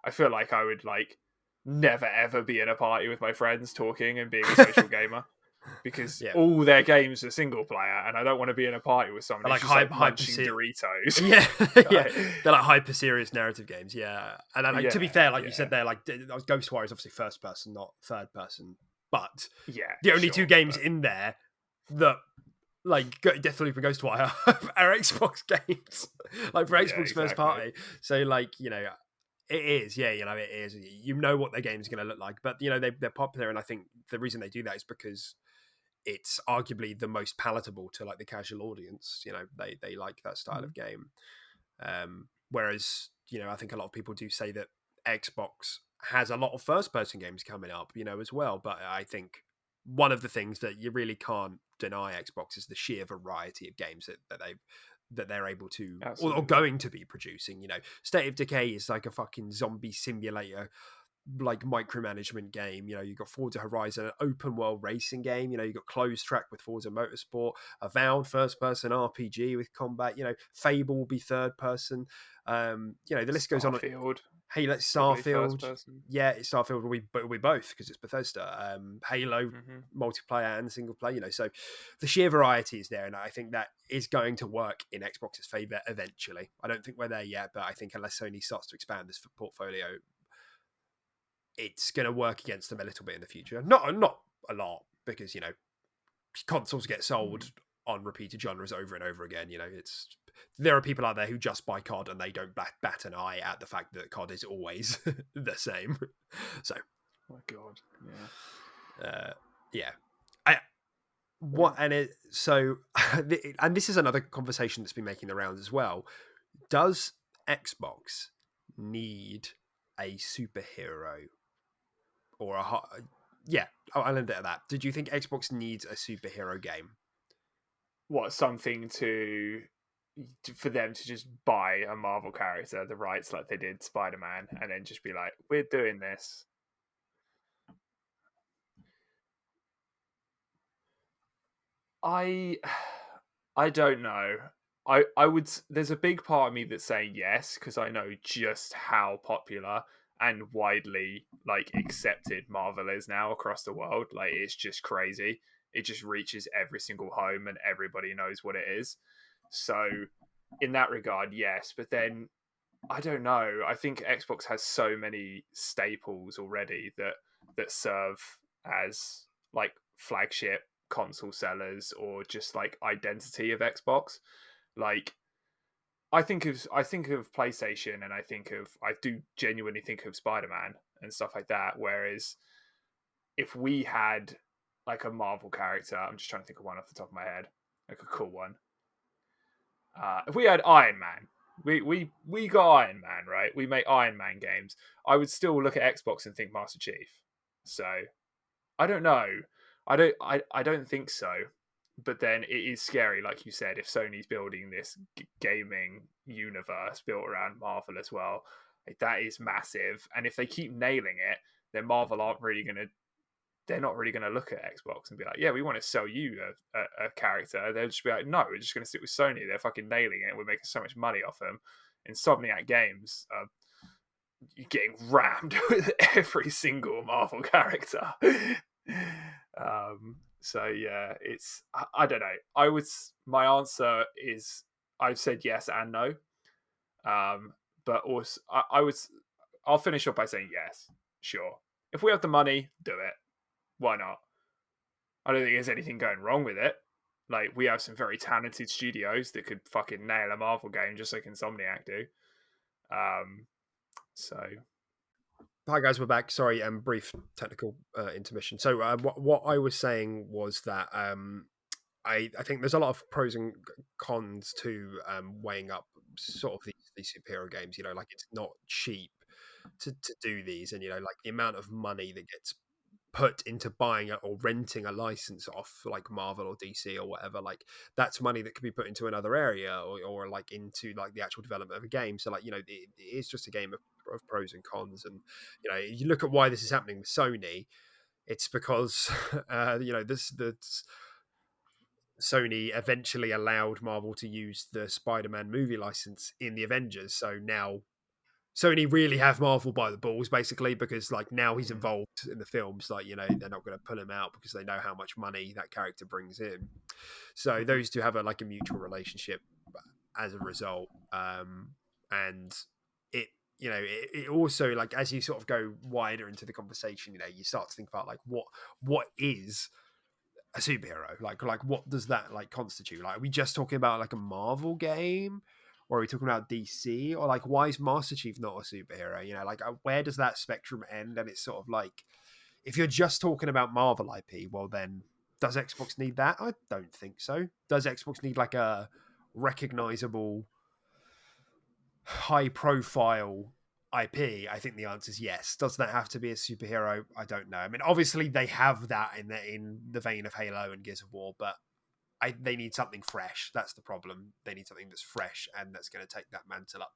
I feel like I would like never ever be in a party with my friends talking and being a social gamer because all their games are single player, and I don't want to be in a party with someone who's like just munching Doritos. Yeah, they're like hyper serious narrative games. Yeah, and to be fair, like you said, there like Ghostwire is obviously first person, not third person, but the only two games in there that like Deathloop and Ghostwire are Xbox games, like for Xbox first party. So like it is, it is. You know what their game is going to look like, but they're popular, and I think the reason they do that is because it's arguably the most palatable to like the casual audience. They like that style of game. Whereas I think a lot of people do say that Xbox has a lot of first person games coming up, as well. But I think one of the things that you really can't deny Xbox is the sheer variety of games that they're able to or going to be producing. State of Decay is like a fucking zombie simulator, like micromanagement game. You've got Forza Horizon, an open world racing game. You've got Closed Track with Forza Motorsport, Avowed first person RPG with combat. Fable will be third person. The list goes on. Halo, Starfield, it's Starfield. We both because it's Bethesda. Halo multiplayer and single player. So the sheer variety is there, and I think that is going to work in Xbox's favor eventually. I don't think we're there yet, but I think unless Sony starts to expand this portfolio, it's going to work against them a little bit in the future. Not a lot, because consoles get sold on repeated genres over and over again. There are people out there who just buy COD and they don't bat an eye at the fact that COD is always the same. So, oh my god, and this is another conversation that's been making the rounds as well. Does Xbox need a superhero or I'll end it at that. Did you think Xbox needs a superhero game? What, something for them to just buy a Marvel character, the rights like they did Spider-Man, and then just be like, we're doing this? I don't know. I would. There's a big part of me that's saying yes, because I know just how popular and widely like accepted Marvel is now across the world. Like, it's just crazy. It just reaches every single home and everybody knows what it is. So in that regard, yes. But then I don't know. I think Xbox has so many staples already that serve as like flagship console sellers or just like identity of Xbox. Like, I think of PlayStation, and I do genuinely think of Spider-Man and stuff like that. Whereas if we had like a Marvel character, I'm just trying to think of one off the top of my head, like a cool one. If we had Iron Man, we got Iron Man, right? We make Iron Man games. I would still look at Xbox and think Master Chief. So I don't know. I don't think so. But then it is scary, like you said, if Sony's building this gaming universe built around Marvel as well. Like, that is massive. And if they keep nailing it, then Marvel they're not really going to look at Xbox and be like, yeah, we want to sell you a character. They'll just be like, no, we're just going to stick with Sony. They're fucking nailing it. We're making so much money off them. Insomniac Games are getting rammed with every single Marvel character. So yeah, I don't know. My answer is, I've said yes and no. But also I'll finish up by saying yes, sure. If we have the money, do it. Why not? I don't think there's anything going wrong with it. Like, we have some very talented studios that could fucking nail a Marvel game just like Insomniac do. So Hi guys, we're back. Sorry, brief technical intermission. So what I was saying was that I think there's a lot of pros and cons to weighing up sort of these superhero games. You know, like it's not cheap to do these, and you know, like the amount of money that gets put into buying or renting a license off like Marvel or DC or whatever, like that's money that could be put into another area or like into like the actual development of a game. So like, you know, it is just a game of pros and cons. And you know, you look at why this is happening with Sony, it's because you know, this Sony eventually allowed Marvel to use the Spider-Man movie license in the Avengers. So now Sony really have Marvel by the balls, basically, because like now he's involved in the films. Like, you know, they're not going to pull him out because they know how much money that character brings in. So those two have a mutual relationship as a result. And it, you know, it also, like, as you sort of go wider into the conversation, you know, you start to think about like what is a superhero, like what does that like constitute? Like, are we just talking about like a Marvel game, or are we talking about DC, or like why is Master Chief not a superhero? You know, like where does that spectrum end? And it's sort of like, if you're just talking about Marvel IP, well then does Xbox need that? I don't think so. Does Xbox need like a recognizable high profile IP? I think the answer is yes. Does that have to be a superhero? I don't know. I mean, obviously they have that in the vein of Halo and Gears of War, but they need something fresh. That's the problem. They need something that's fresh and that's going to take that mantle up.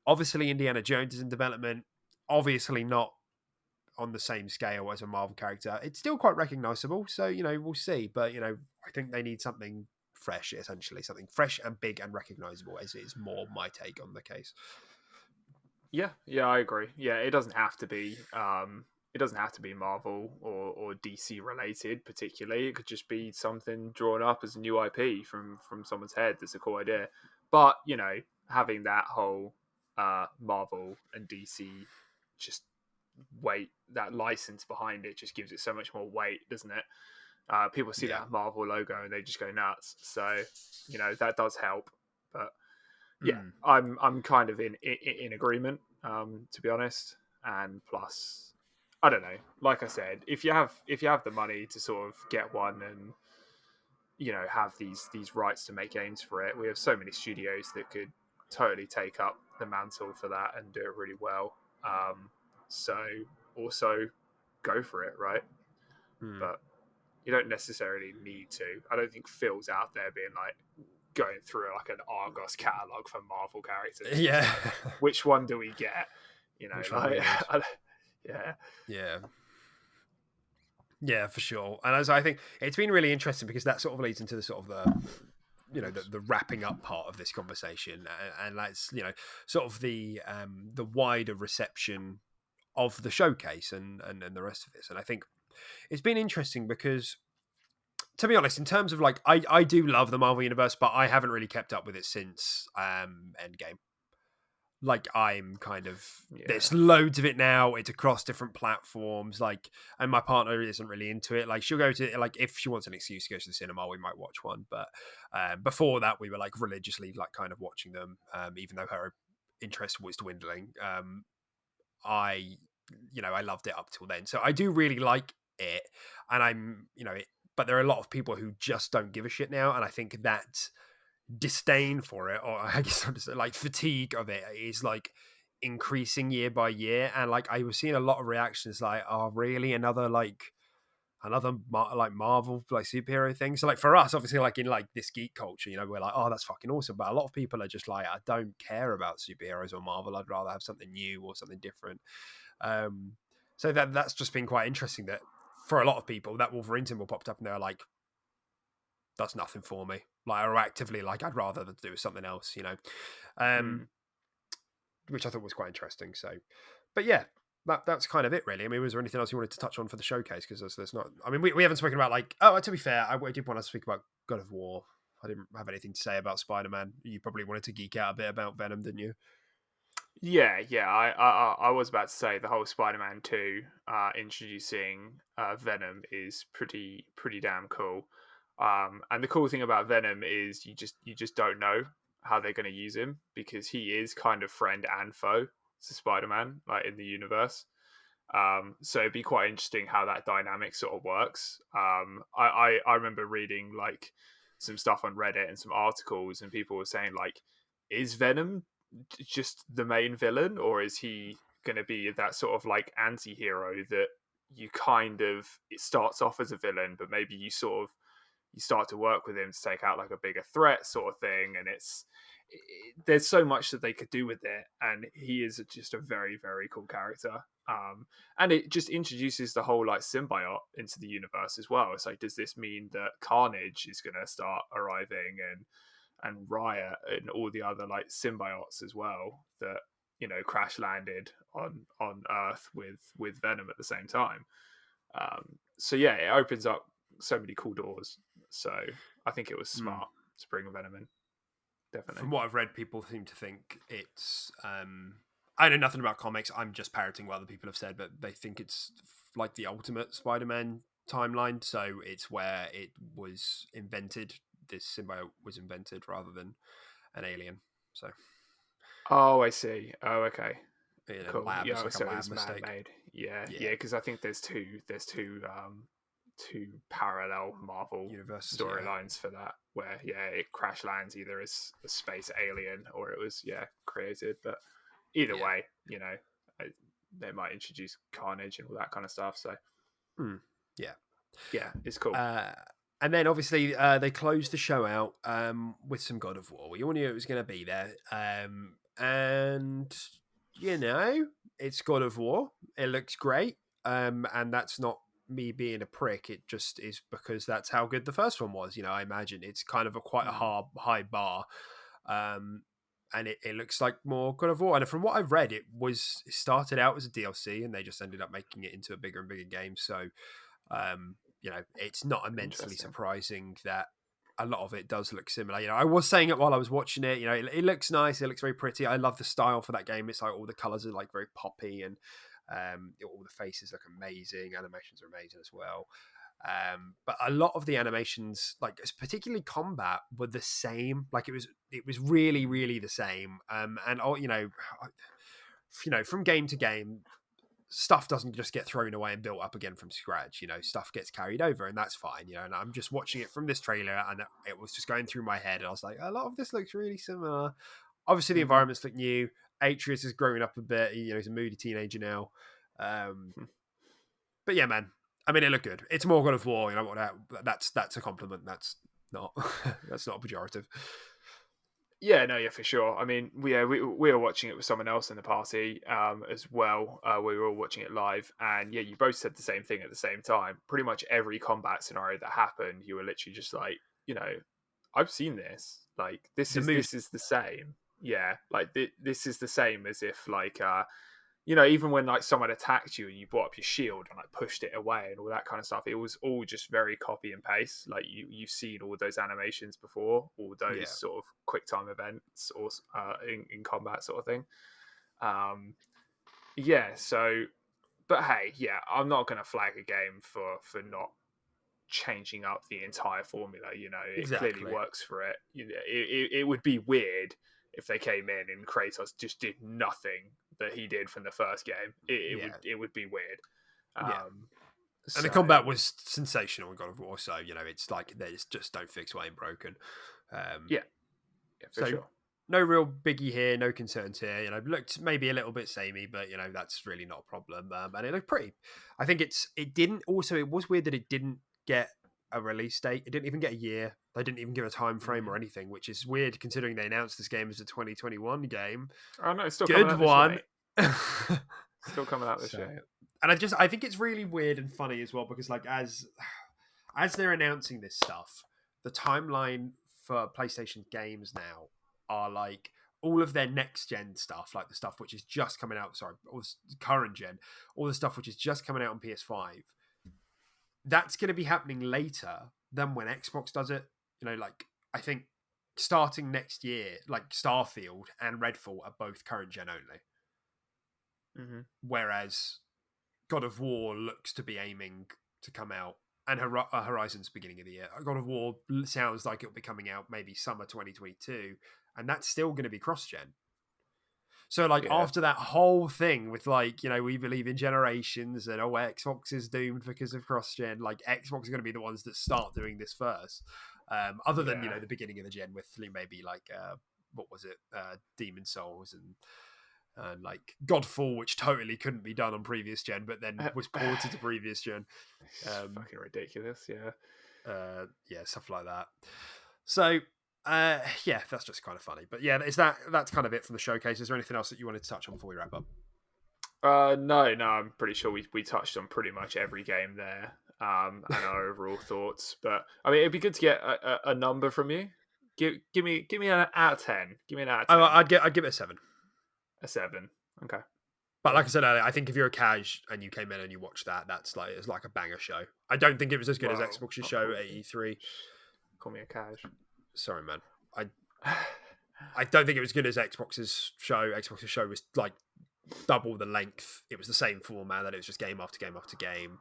Obviously, Indiana Jones is in development. Obviously, not on the same scale as a Marvel character. It's still quite recognizable, so you know, we'll see. But you know, I think they need something fresh, essentially something fresh and big and recognizable. As is more my take on the case. yeah, I agree. Yeah, it doesn't have to be. It doesn't have to be Marvel or DC related particularly. It could just be something drawn up as a new IP from someone's head. That's a cool idea. But you know, having that whole Marvel and DC just weight, that license behind it, just gives it so much more weight, doesn't it? People see Yeah. that Marvel logo and they just go nuts. So you know, that does help. But yeah, Mm. I'm kind of in agreement, to be honest. And plus, I don't know. Like I said, if you have the money to sort of get one and you know have these rights to make games for it, we have so many studios that could totally take up the mantle for that and do it really well. So also go for it, right? Mm. But you don't necessarily need to. I don't think Phil's out there being like going through like an Argos catalog for Marvel characters. Yeah. Like, which one do we get? You know, Which one do we like need? yeah, Yeah. Yeah, for sure. And as I think it's been really interesting because that sort of leads into the sort of you know the wrapping up part of this conversation, and that's, you know, sort of the wider reception of the showcase and the rest of this. And I think it's been interesting because, to be honest, in terms of like, I do love the Marvel universe, but I haven't really kept up with it since Endgame. Like, I'm kind of, yeah, there's loads of it now. It's across different platforms. Like, and my partner isn't really into it. Like, she'll go to, like, if she wants an excuse to go to the cinema, we might watch one. But before that, we were like religiously like kind of watching them, even though her interest was dwindling. I, you know, I loved it up till then. So I do really like it, and I'm, you know, but there are a lot of people who just don't give a shit now, and I think that disdain for it, or I guess I'm just, like, fatigue of it, is like increasing year by year. And like, I was seeing a lot of reactions like, oh really, another like Marvel like superhero thing. So like, for us, obviously, like in like this geek culture, you know, we're like, oh, that's fucking awesome. But a lot of people are just like, I don't care about superheroes or Marvel. I'd rather have something new or something different. um so that's just been quite interesting, that for a lot of people that Wolverine symbol popped up and they're like, that's nothing for me. Like, or actively like, I'd rather do something else, you know. um mm. which I thought was quite interesting. So, but yeah, that's kind of it, really. I mean, was there anything else you wanted to touch on for the showcase? Because there's not. I mean, we haven't spoken about like. Oh, to be fair, I did want to speak about God of War. I didn't have anything to say about Spider-Man. You probably wanted to geek out a bit about Venom, didn't you? Yeah. I was about to say the whole Spider-Man 2 introducing Venom is pretty damn cool. And the cool thing about Venom is you just don't know how they're going to use him because he is kind of friend and foe to Spider-Man, like in the universe. So it'd be quite interesting how that dynamic sort of works. I remember reading like some stuff on Reddit and some articles, and people were saying like, is Venom just the main villain, or is he going to be that sort of like anti-hero that you kind of it starts off as a villain, but maybe you start to work with him to take out like a bigger threat sort of thing, and there's so much that they could do with it, and he is just a very cool character. And it just introduces the whole like symbiote into the universe as well. It's like, does this mean that Carnage is going to start arriving, and Riot and all the other like symbiotes as well that crash landed on Earth with Venom at the same time? So yeah, it opens up so many cool doors. So I think it was Hmm. smart to bring Venom in. Definitely. From what I've read, people seem to think it's. I know nothing about comics. I'm just parroting what other people have said, but they think it's like the ultimate Spider-Man timeline. So it's where it was invented. This symbiote was invented rather than an alien. So Oh, I see. Oh, okay. in a Cool. lab, Yeah, it's like a so lab it's mistake. man-made. Yeah, Yeah, yeah. Because I think there's two parallel Marvel universes. Yeah, storylines for that, where it crash lands either as a space alien or it was created. But either yeah. way, I- they might introduce Carnage and all that kind of stuff. So Hmm. Yeah. yeah, it's cool. Uh, and then obviously they closed the show out with some God of War. We all knew it was going to be there. And, it's God of War. It looks great. And that's not me being a prick. It just is because that's how good the first one was. I imagine it's kind of quite a Mm. high bar. Um, and it looks like more God of War. And from what I've read, it started out as a DLC and they just ended up making it into a bigger and bigger game. So it's not immensely Interesting. surprising that a lot of it does look similar. I was saying it while I was watching it. It looks nice. It looks very pretty. I love the style for that game. It's like all the colors are like very poppy, and all the faces look amazing. Animations are amazing as well. But a lot of the animations, like particularly combat, were the same. Like it was really, Mm. really the same. And all from game to game, stuff doesn't just get thrown away and built up again from scratch. Stuff gets carried over, and that's fine. And I'm just watching it from this trailer, and it was just going through my head, and I was like, a lot of this looks really similar. Obviously, the Mm-hmm. environments look new. Atreus is growing up a bit. He's a moody teenager now. Um, but yeah, man. I mean, it looked good. It's more God of War. That's a compliment. That's not that's not a pejorative. Yeah, no, yeah, for sure. I mean, we were watching it with someone else in the party as well. We were all watching it live, and yeah, you both said the same thing at the same time. Pretty much every combat scenario that happened, you were literally just like, I've seen this. Like this The is mood. this is the same. Yeah, like this is the same as if like even when like someone attacked you and you brought up your shield and like pushed it away and all that kind of stuff, it was all just very copy and paste. Like you've seen all those animations before, all those Yeah, sort of quick time events or in combat sort of thing. Um, yeah. So, but hey, yeah, I'm not going to flag a game for not changing up the entire formula. It clearly exactly. works for it. It would be weird if they came in and Kratos just did nothing that he did from the first game. It would Yeah, it would be weird. yeah. Um, And the so combat was sensational in God of War. So it's like they just don't fix what ain't broken. Um, yeah, yeah, for so sure. no real biggie here, no concerns here. Looked maybe a little bit samey, but that's really not a problem. And it looked pretty. I think it was weird that it didn't get a release date. It didn't even get a year. They didn't even give a time frame or Mm. anything, which is weird considering they announced this game as a 2021 game. Oh no, it's still coming Good out this year, one. mate. Still coming out this So, year. and I think it's really weird and funny as well because like as they're announcing this stuff, the timeline for PlayStation games now are like all of their next gen stuff, like the stuff which is just coming out. Sorry, all this current gen, all the stuff which is just coming out on PS5. That's going to be happening later than when Xbox does it. Like I think starting next year, like Starfield and Redfall are both current gen only, whereas God of War looks to be aiming to come out, and Horizon's beginning of the year. God of War sounds like it'll be coming out maybe summer 2022, and that's still going to be cross-gen. So, like, Yeah. after that whole thing with, like, we believe in generations and, Xbox is doomed because of cross-gen, like, Xbox is going to be the ones that start doing this first. Other than, the beginning of the gen with maybe, like, what was it? Demon Souls and like Godfall, which totally couldn't be done on previous gen, but then was ported to previous gen. Fucking ridiculous, yeah. Stuff like that. So, that's just kind of funny. But yeah, that's kind of it from the showcase. Is there anything else that you wanted to touch on before we wrap up? No, I'm pretty sure we touched on pretty much every game there, and our overall thoughts. But I mean, it'd be good to get a number from you. Give me an out of 10. Give me an out of 10. I'd give it a 7. A 7. Okay. But like I said earlier, I think if you're a cash and you came in and you watched that, it's like a banger show. I don't think it was as good as Xbox's show at E3. Call me a cash. Sorry, man. I don't think it was as good as Xbox's show. Xbox's show was like double the length. It was the same format, that it was just game after game after game.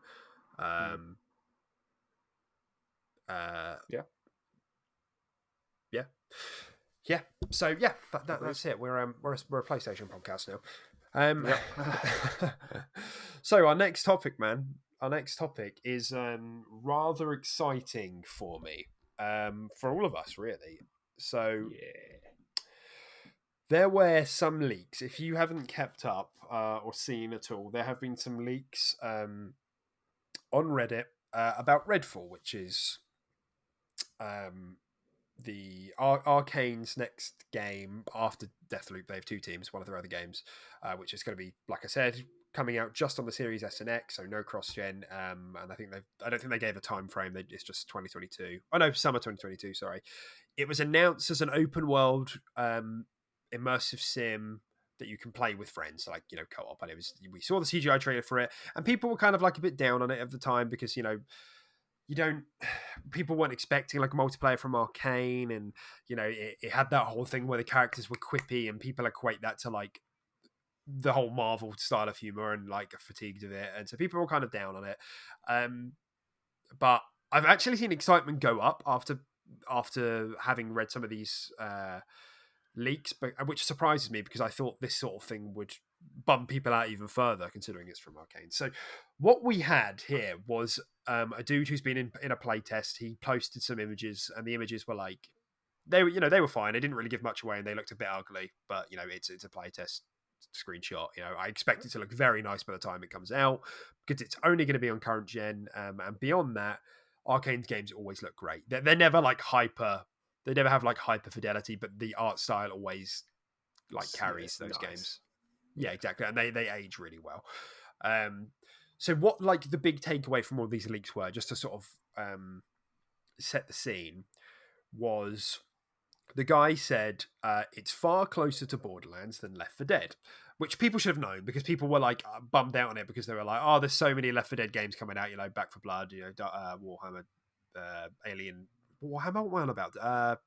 Yeah. So yeah, that's it. We're a PlayStation podcast now. So our next topic, man. Our next topic is rather exciting for me, for all of us, really. So there were some leaks. If you haven't kept up or seen at all, there have been some leaks on Reddit about Redfall, which is the Arkane's next game after Deathloop. They have 2 teams, one of their other games, which is going to be, like I said, coming out just on the Series S and X, so no cross-gen. And I don't think they gave a time frame. It's just 2022. Oh no, summer 2022. Sorry. It was announced as an open world immersive sim that you can play with friends, like co-op. And we saw the CGI trailer for it, and people were kind of like a bit down on it at the time because people weren't expecting like a multiplayer from Arkane, and it had that whole thing where the characters were quippy, and people equate that to like the whole Marvel style of humor and like fatigued of it, and so people were kind of down on it. But I've actually seen excitement go up after having read some of these leaks, which surprises me because I thought this sort of thing would bump people out even further, considering it's from Arkane. So what we had here was a dude who's been in a playtest. He posted some images, and the images were like they were fine. They didn't really give much away, and they looked a bit ugly. But it's a playtest screenshot. I expect it to look very nice by the time it comes out because it's only going to be on current gen. And beyond that, Arkane's games always look great. They're never like hyper. They never have like hyper fidelity, but the art style always like carries those games. Yeah, exactly, and they age really well. So what like the big takeaway from all these leaks were, just to sort of set the scene, was the guy said it's far closer to Borderlands than Left 4 Dead, which people should have known because people were like bummed out on it because they were like, oh, there's so many Left 4 Dead games coming out, Back 4 Blood, Warhammer, Alien, Warhammer. What am I about?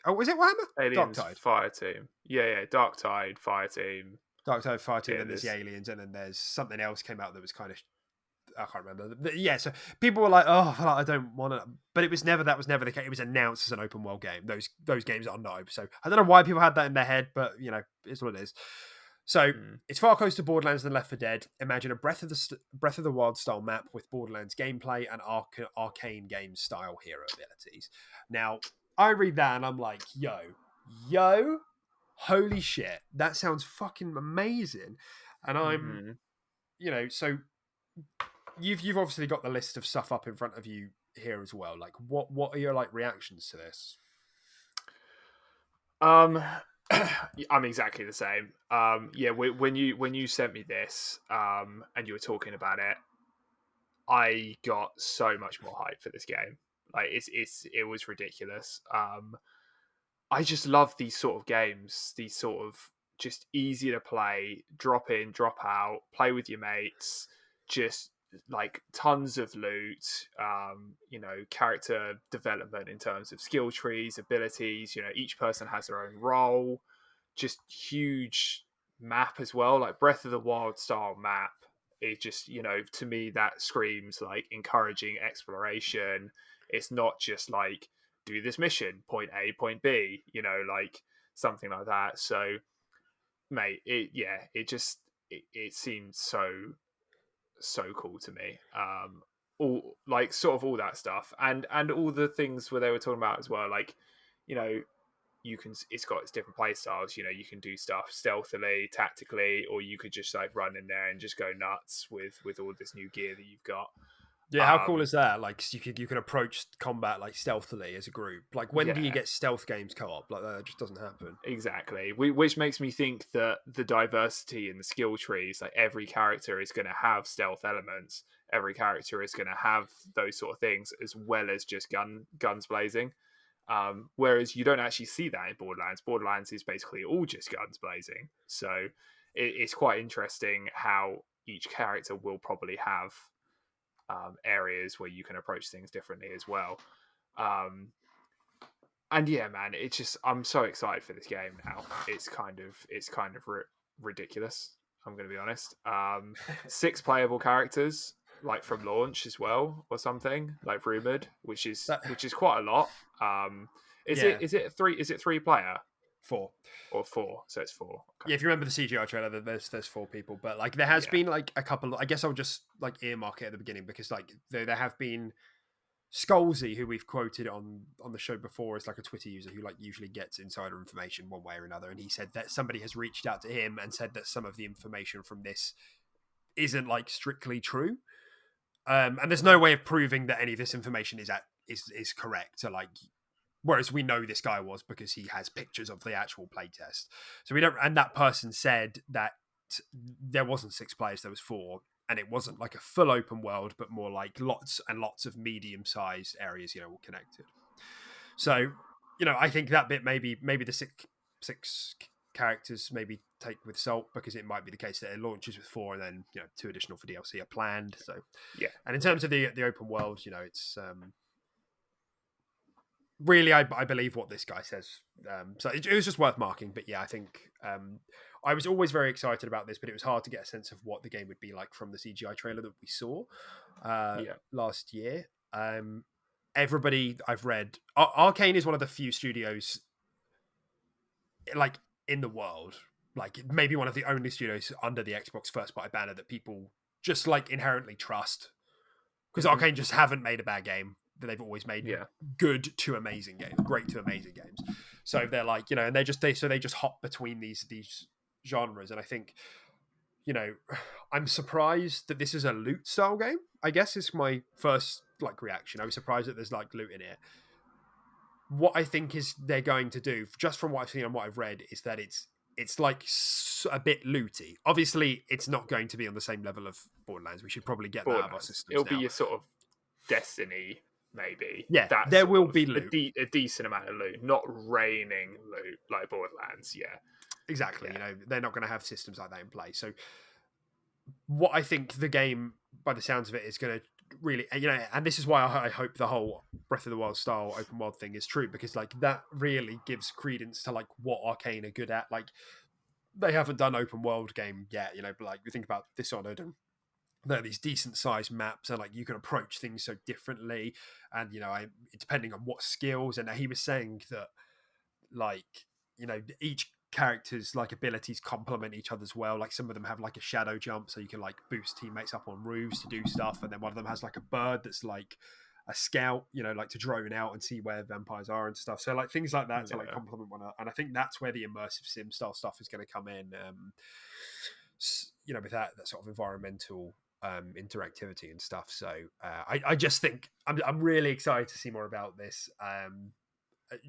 Was it Warhammer? Aliens, Darktide. Fireteam. Yeah. Darktide, Fireteam. Darktide, Fireteam. Then there's the Aliens, and then there's something else came out that was kind of, I can't remember. But yeah, so people were like, "Oh, I don't want to," but that was never the case. It was announced as an open world game. Those games are not open, so I don't know why people had that in their head, but it's what it is. So it's far closer to Borderlands than Left 4 Dead. Imagine a Breath of the Wild style map with Borderlands gameplay and Arkane game style hero abilities. Now I read that and I'm like, yo, holy shit, that sounds fucking amazing. And I'm, so you've obviously got the list of stuff up in front of you here as well. Like, what are your like reactions to this? I'm exactly the same. When you sent me this, and you were talking about it, I got so much more hype for this game. Like it was ridiculous. I just love these sort of games. These sort of just easy to play, drop in, drop out, play with your mates. Just like tons of loot, character development in terms of skill trees, abilities. Each person has their own role. Just huge map as well, like Breath of the Wild style map. It just, to me, that screams like encouraging exploration. It's not just like do this mission, point A, point B, like something like that. So, mate, it seemed so cool to me. All like sort of all that stuff, and all the things where they were talking about as well, like you know it's got its different play styles. You can do stuff stealthily, tactically, or you could just like run in there and just go nuts with all this new gear that you've got. Yeah, how cool is that? Like you can approach combat like stealthily as a group. Like when do you Yeah, get stealth games co-op? Like that just doesn't happen. exactly. Which makes me think that the diversity in the skill trees, like every character is going to have stealth elements. Every character is going to have those sort of things, as well as just guns blazing. Whereas you don't actually see that in Borderlands. Borderlands is basically all just guns blazing. So it's quite interesting how each character will probably have areas where you can approach things differently as well. And yeah, man, it's just I'm so excited for this game now. It's kind of ridiculous. I'm going to be honest. 6 playable characters, like from launch as well, or something like rumored, which is That, which is quite a lot. Is yeah, it is it three? Is it 3 player 4. or 4? So it's 4. Okay. Yeah, if you remember the CGI trailer, there's 4 people, but like there has Yeah. been like a couple. I guess I'll just like earmark it at the beginning because like there have been Scalzi, who we've quoted on the show before, is like a Twitter user who like usually gets insider information one way or another, and he said that somebody has reached out to him and said that some of the information from this isn't like strictly true, and there's no way of proving that any of this information is correct. So like, whereas we know this guy was because he has pictures of the actual playtest. So we don't, and that person said that there wasn't 6 players, there was 4, and it wasn't like a full open world, but more like lots and lots of medium-sized areas, all connected. So, I think that bit maybe the six characters maybe take with salt, because it might be the case that it launches with 4 and then 2 additional for DLC are planned. So Yeah. and in terms of the open world, it's really, I believe what this guy says. So it was just worth marking. But yeah, I think I was always very excited about this, but it was hard to get a sense of what the game would be like from the CGI trailer that we saw last year. Everybody I've read, Arkane is one of the few studios like in the world, like maybe one of the only studios under the Xbox first party banner that people just like inherently trust, because Arkane just haven't made a bad game. They've always made good to amazing games, great to amazing games. So they're like, and they just hop between these genres. And I think, I'm surprised that this is a loot style game. I guess is my first like reaction. I was surprised that there's like loot in it. What I think is they're going to do, just from what I've seen and what I've read, is that it's like a bit looty. Obviously, it's not going to be on the same level of Borderlands. We should probably get that out of our systems. It'll be your sort of Destiny, maybe. Yeah, That there will be loot. A decent amount of loot, not raining loot like Borderlands. Yeah, exactly. They're not going to have systems like that in place. So, what I think the game, by the sounds of it, is going to really, and this is why I hope the whole Breath of the Wild style open world thing is true, because like that really gives credence to like what Arkane are good at. Like they haven't done open world game yet, but like you think about Dishonored, and there are these decent sized maps, and like you can approach things so differently, and depending on what skills. And he was saying that like each characters like abilities complement each other's well. Like some of them have like a shadow jump, so you can like boost teammates up on roofs to do stuff, and then one of them has like a bird that's like a scout, like to drone out and see where vampires are and stuff. So like things like that to like complement one another. And I think that's where the immersive sim style stuff is going to come in. With that sort of environmental interactivity and stuff. So I just think I'm really excited to see more about this.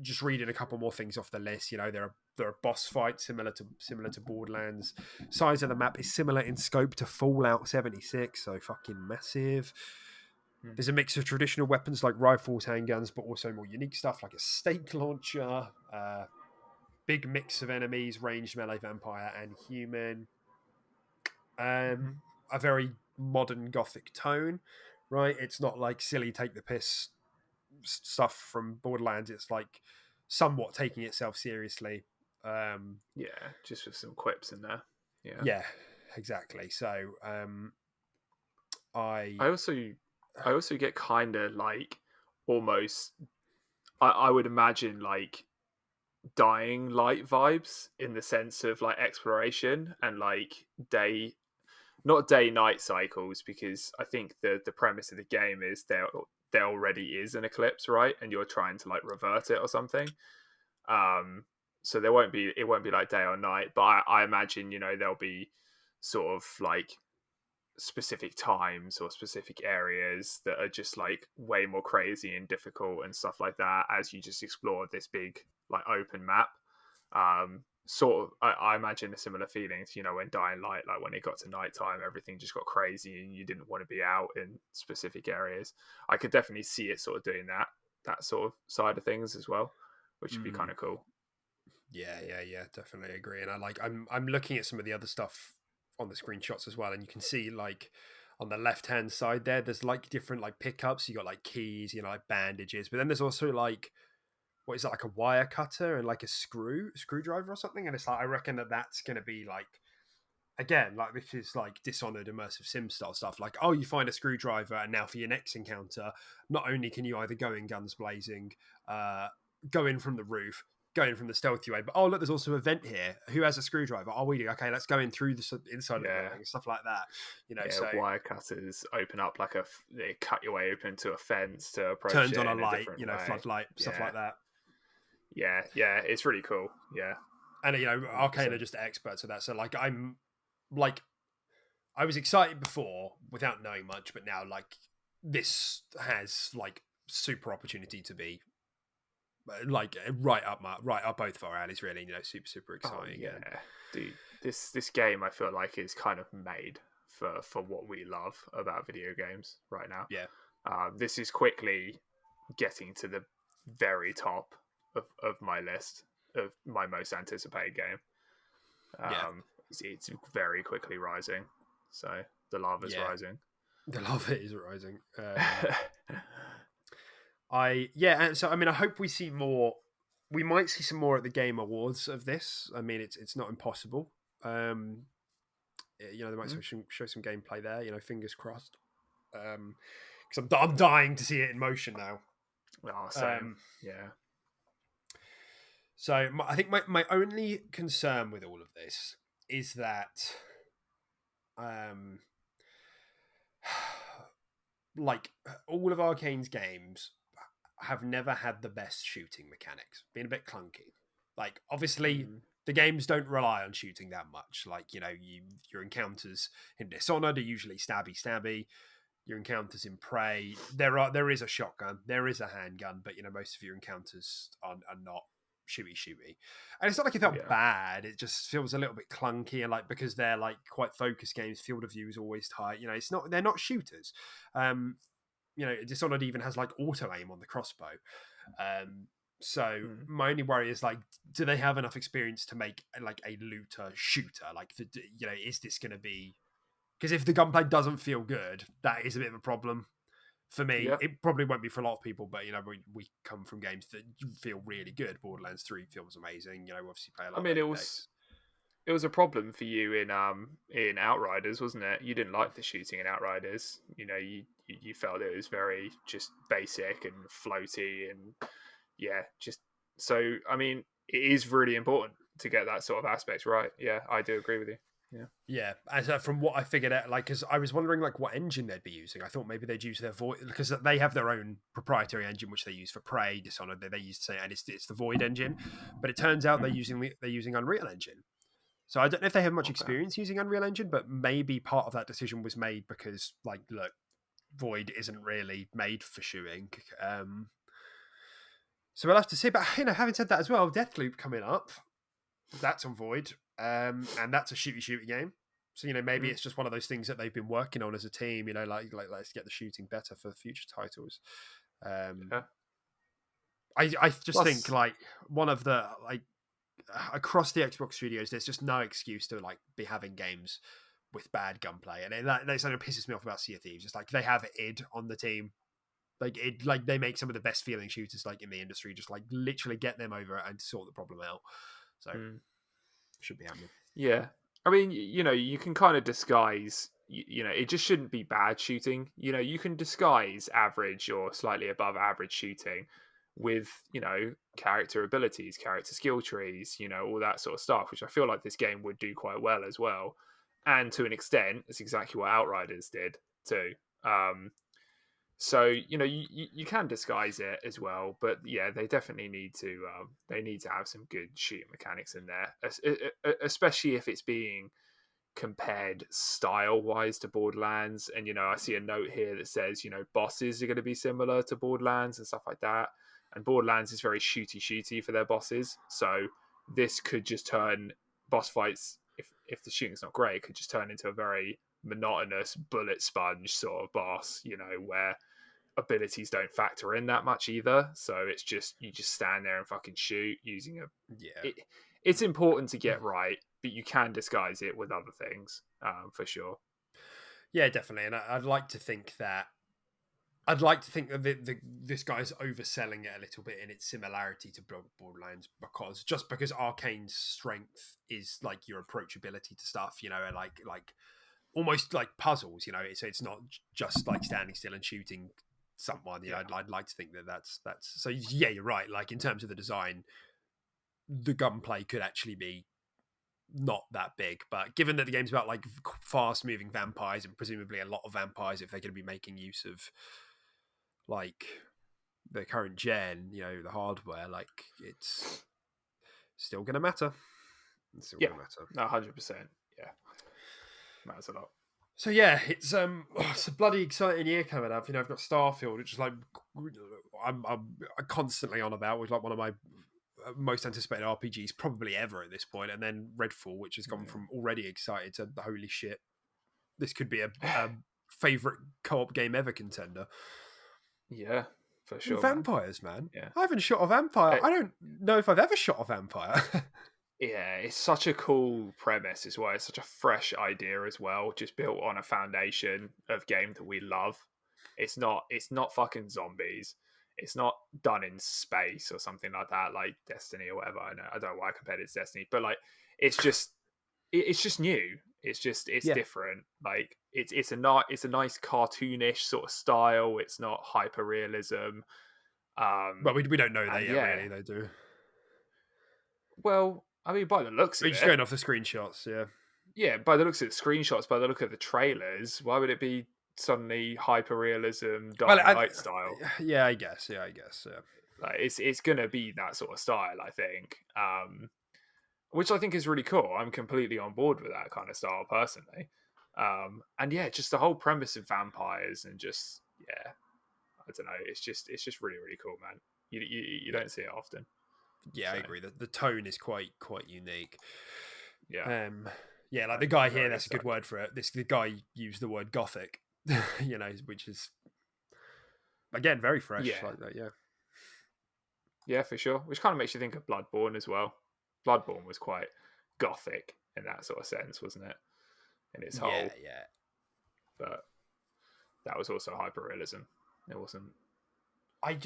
Just reading a couple more things off the list, there are boss fights similar to Borderlands. Size of the map is similar in scope to Fallout 76, so fucking massive. There's a mix of traditional weapons like rifles, handguns, but also more unique stuff like a stake launcher. Big mix of enemies, ranged, melee, vampire, and human. A very modern gothic tone, right? It's not like silly take the piss stuff from Borderlands. It's like somewhat taking itself seriously. Yeah, just with some quips in there. Yeah. Yeah, exactly. So I I also I also get kind of like almost I would imagine like dying light vibes in the sense of like exploration and like day not day night cycles, because I think the premise of the game is there already is an eclipse, right? And you're trying to like revert it or something. Um so it won't be like day or night, but I imagine, there'll be sort of like specific times or specific areas that are just like way more crazy and difficult and stuff like that as you just explore this big like open map. Sort of, I imagine a similar feelings, when Dying Light, like when it got to nighttime, everything just got crazy and you didn't want to be out in specific areas. I could definitely see it sort of doing that sort of side of things as well, which would be kind mm, of cool. yeah, definitely agree. And I'm looking at some of the other stuff on the screenshots as well, and you can see like on the left hand side there's like different like pickups. You got like keys, like bandages, but then there's also like what is that, like a wire cutter and like a screwdriver or something. And it's like I reckon that's going to be like, again, like this is like Dishonored immersive sim style stuff. Like, oh, you find a screwdriver, and now for your next encounter, not only can you either go in guns blazing, uh, go in from the roof, go in from the stealthy way, but oh look, there's also a vent here. Who has a screwdriver? Oh, we do. Okay, let's go in through the inside of the Yeah. building, stuff like that. Yeah, So wire cutters open up like they cut your way open to a fence to approach turns on it a in a light, different way. floodlight, stuff Yeah, like that. yeah, it's really cool. Yeah, And Arkane are 100%. just experts at that. So like, like I was excited before without knowing much, but now like this has like super opportunity to be like right up both of our alleys. Really, super Oh exciting. And yeah, dude, this game I feel like is kind of made for what we love about video games right now. yeah, This is quickly getting to the very top of my list of my most anticipated game. yeah, It's very quickly rising, so the lava's yeah. rising. The love is rising. And so I mean, I hope we see more. We might see some more at the Game Awards of this. I mean, it's not impossible. They might show some gameplay there. Fingers crossed. Because I'm dying to see it in motion now. Oh, same. Um, Yeah. so I think my only concern with all of this is that, um, like all of Arcane's games have never had the best shooting mechanics, been a bit clunky. Like obviously Mm. the games don't rely on shooting that much. Like your encounters in Dishonored are usually stabby. Your encounters in Prey, there is a shotgun, there is a handgun, but most of your encounters are not shooty. And it's not like it felt Yeah. bad, it just feels a little bit clunky, and like because they're like quite focused games, field of view is always tight. They're not shooters. um Dishonored even has like auto aim on the crossbow. So Mm. my only worry is like, do they have enough experience to make like a looter shooter? Like, is this going to be? Because if the gunplay doesn't feel good, that is a bit of a problem for me. Yeah. It probably won't be for a lot of people, but we come from games that feel really good. Borderlands 3 feels amazing. Obviously play a I lot of mean, Apex. it was a problem for you in Outriders, wasn't it? You didn't like the shooting in Outriders. You felt it was very just basic and floaty, and yeah, just so. I mean, it is really important to get that sort of aspect right. Yeah, I do agree with you. Yeah. Yeah, as from what I figured out, like, because I was wondering like what engine they'd be using. I thought maybe they'd use their Void, because they have their own proprietary engine which they use for Prey, Dishonored. They use the same, and it's the Void engine. But it turns out they're using Unreal Engine. So I don't know if they have much Okay. experience using Unreal Engine, but maybe part of that decision was made because, like, look, Void isn't really made for shooting. So we'll have to see. But having said that as well, Deathloop coming up, that's on Void, and that's a shooty game. So maybe Mm. it's just one of those things that they've been working on as a team. Like let's get the shooting better for future titles. Um, Yeah. I just think Plus, like one of the like across the Xbox studios, there's just no excuse to like be having games with bad gunplay, and that sort of pisses me off about Sea of Thieves. It's like they have id on the team. Like they make some of the best feeling shooters like in the industry. Just like literally get them over and sort the problem out. So should be happening. Yeah, I mean, you can kind of disguise. It just shouldn't be bad shooting. You can disguise average or slightly above average shooting with character abilities, character skill trees, all that sort of stuff, which I feel like this game would do quite well as well. And to an extent, it's exactly what Outriders did too. So you can disguise it as well, but yeah, they definitely need to have some good shooting mechanics in there, especially if it's being compared style wise to Borderlands. And I see a note here that says bosses are going to be similar to Borderlands and stuff like that. And Borderlands is very shooty for their bosses, so this could just turn boss fights, if the shooting's not great, it could just turn into a very monotonous bullet sponge sort of boss, where abilities don't factor in that much either. So it's just you just stand there and fucking shoot using it's important to get right, but you can disguise it with other things, for sure. Yeah, definitely. And I'd like to think that this guy's overselling it a little bit in its similarity to Borderlands, because Arkane's strength is like your approachability to stuff, and like almost like puzzles, so it's not just like standing still and shooting someone. I'd like to think that's so. Yeah, you're right. Like in terms of the design, the gunplay could actually be not that big, but given that the game's about like fast moving vampires and presumably a lot of vampires, if they're going to be making use of like the current gen, the hardware, like it's still going to matter. It's still going to matter. No, 100%. Yeah, matters a lot. So yeah, it's a bloody exciting year coming up. I've got Starfield, which is like I'm constantly on about, which is like one of my most anticipated RPGs probably ever at this point, and then Redfall, which has gone from already excited to holy shit, this could be a favorite co-op game ever contender. Yeah, for sure. Vampires, man. Yeah, I haven't shot a vampire. I don't know if I've ever shot a vampire. Yeah, it's such a cool premise as well. It's such a fresh idea as well, just built on a foundation of game that we love. It's not fucking zombies. It's not done in space or something like that, like Destiny or whatever. I don't know why I compared it to Destiny, but like it's just new. It's different. Like it's a nice cartoonish sort of style. It's not hyper realism. But we don't know that yet, really. They do. Well, I mean, by the looks of it, just going off the screenshots, yeah. By the looks of the screenshots, by the look of the trailers, why would it be suddenly hyper realism, Dark Knight style? Yeah, I guess. Yeah. Like it's gonna be that sort of style, I think. Which I think is really cool. I'm completely on board with that kind of style personally. And yeah, just the whole premise of vampires and just I don't know. It's just really really cool, man. You don't see it often. Yeah, so. I agree. The tone is quite unique. Yeah. Yeah, like the guy here, that's a good word for it. The guy used the word gothic, which is again very fresh. Yeah. Like that, yeah. Yeah, for sure. Which kind of makes you think of Bloodborne as well. Bloodborne was quite gothic in that sort of sense, wasn't it? In its whole. Yeah. But that was also hyperrealism. It wasn't. I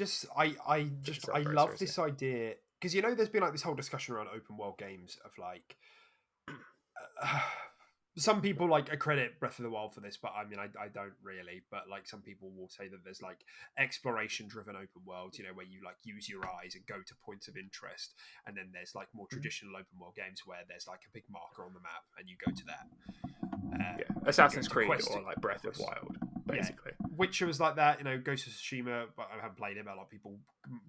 love this idea because there's been like this whole discussion around open world games of like some people like accredit Breath of the Wild for this, but I mean I don't really. But like some people will say that there's like exploration driven open worlds, where you like use your eyes and go to points of interest, and then there's like more traditional open world games where there's like a big marker on the map and you go to that. Assassin's Creed or like Breath of Wild, basically. Yeah. Witcher was like that, Ghost of Tsushima, but I haven't played it, but a lot of people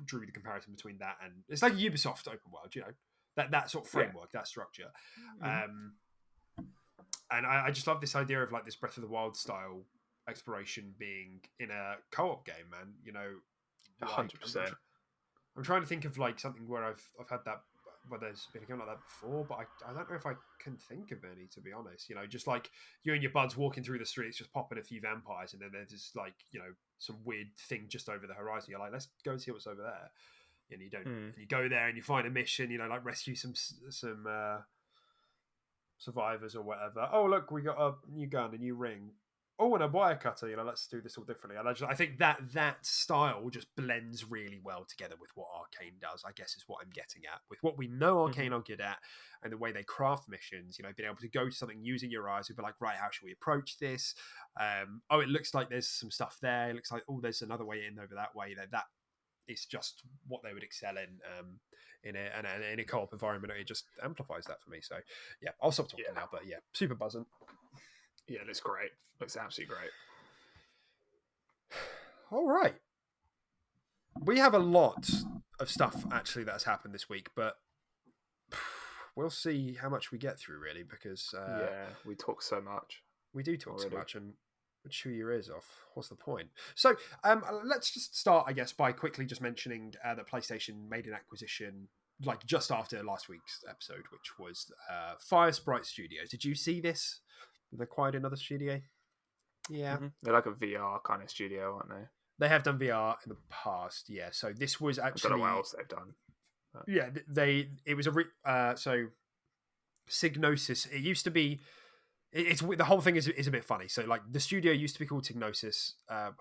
drew the comparison between that and it's like a Ubisoft open world, that sort of framework, that structure. And I just love this idea of like this Breath of the Wild style exploration being in a co-op game, man. 100%. I'm trying to think of like something where I've had that, where there's been a game like that before, but I don't know if I can think of any, to be honest. Just like you and your buds walking through the streets, just popping a few vampires, and then there's just like some weird thing just over the horizon. You're like, let's go and see what's over there. And you don't. And you go there and you find a mission. Like rescue some survivors or whatever. Oh, look, we got a new gun, a new ring. Oh, and a wire cutter. Let's do this all differently. And I think that style just blends really well together with what Arkane does. I guess is what I'm getting at with what we know Arkane are good at, and the way they craft missions. Being able to go to something using your eyes, and be like, right, how should we approach this? Oh, it looks like there's some stuff there. It looks like there's another way in over that way. That it's just what they would excel in in a co-op environment. It just amplifies that for me. So yeah, I'll stop talking now. But yeah, super buzzing. Yeah, it looks great. Looks absolutely great. All right. We have a lot of stuff actually that has happened this week, but we'll see how much we get through really, because we talk so much. We do talk so much, and would chew your ears off. What's the point? So let's just start, I guess, by quickly just mentioning that PlayStation made an acquisition like just after last week's episode, which was Fire Sprite Studios. Did you see this? They acquired another studio. Yeah, they're like a VR kind of studio, aren't they? They have done VR in the past. Yeah, so this was actually. I don't know what else they've done. But... Yeah, it was so Psygnosis. It used to be. It's the whole thing is a bit funny. So like the studio used to be called Psygnosis,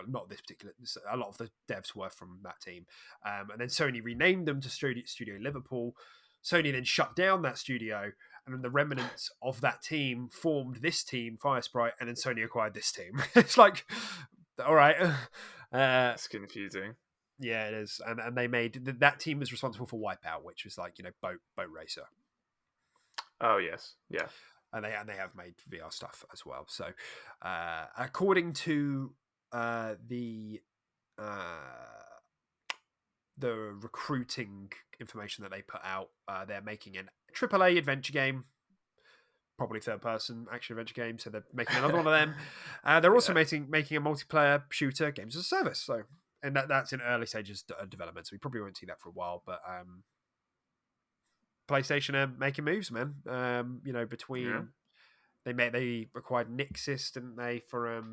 not this particular. A lot of the devs were from that team, and then Sony renamed them to Studio Liverpool. Sony then shut down that studio, and then the remnants of that team formed this team, Fire Sprite, and then Sony acquired this team. It's like, all right, it's confusing. Yeah, it is, and they made that team was responsible for Wipeout, which was like boat racer. Oh yes, yeah. And they have made VR stuff as well. So, according to the recruiting information that they put out, they're making an AAA adventure game, probably third-person action adventure game. So they're making another one of them. They're also making a multiplayer shooter, games as a service. So, and that's in early stages of development. So we probably won't see that for a while, but. PlayStation are making moves, man. Between they acquired Nixis, didn't they, for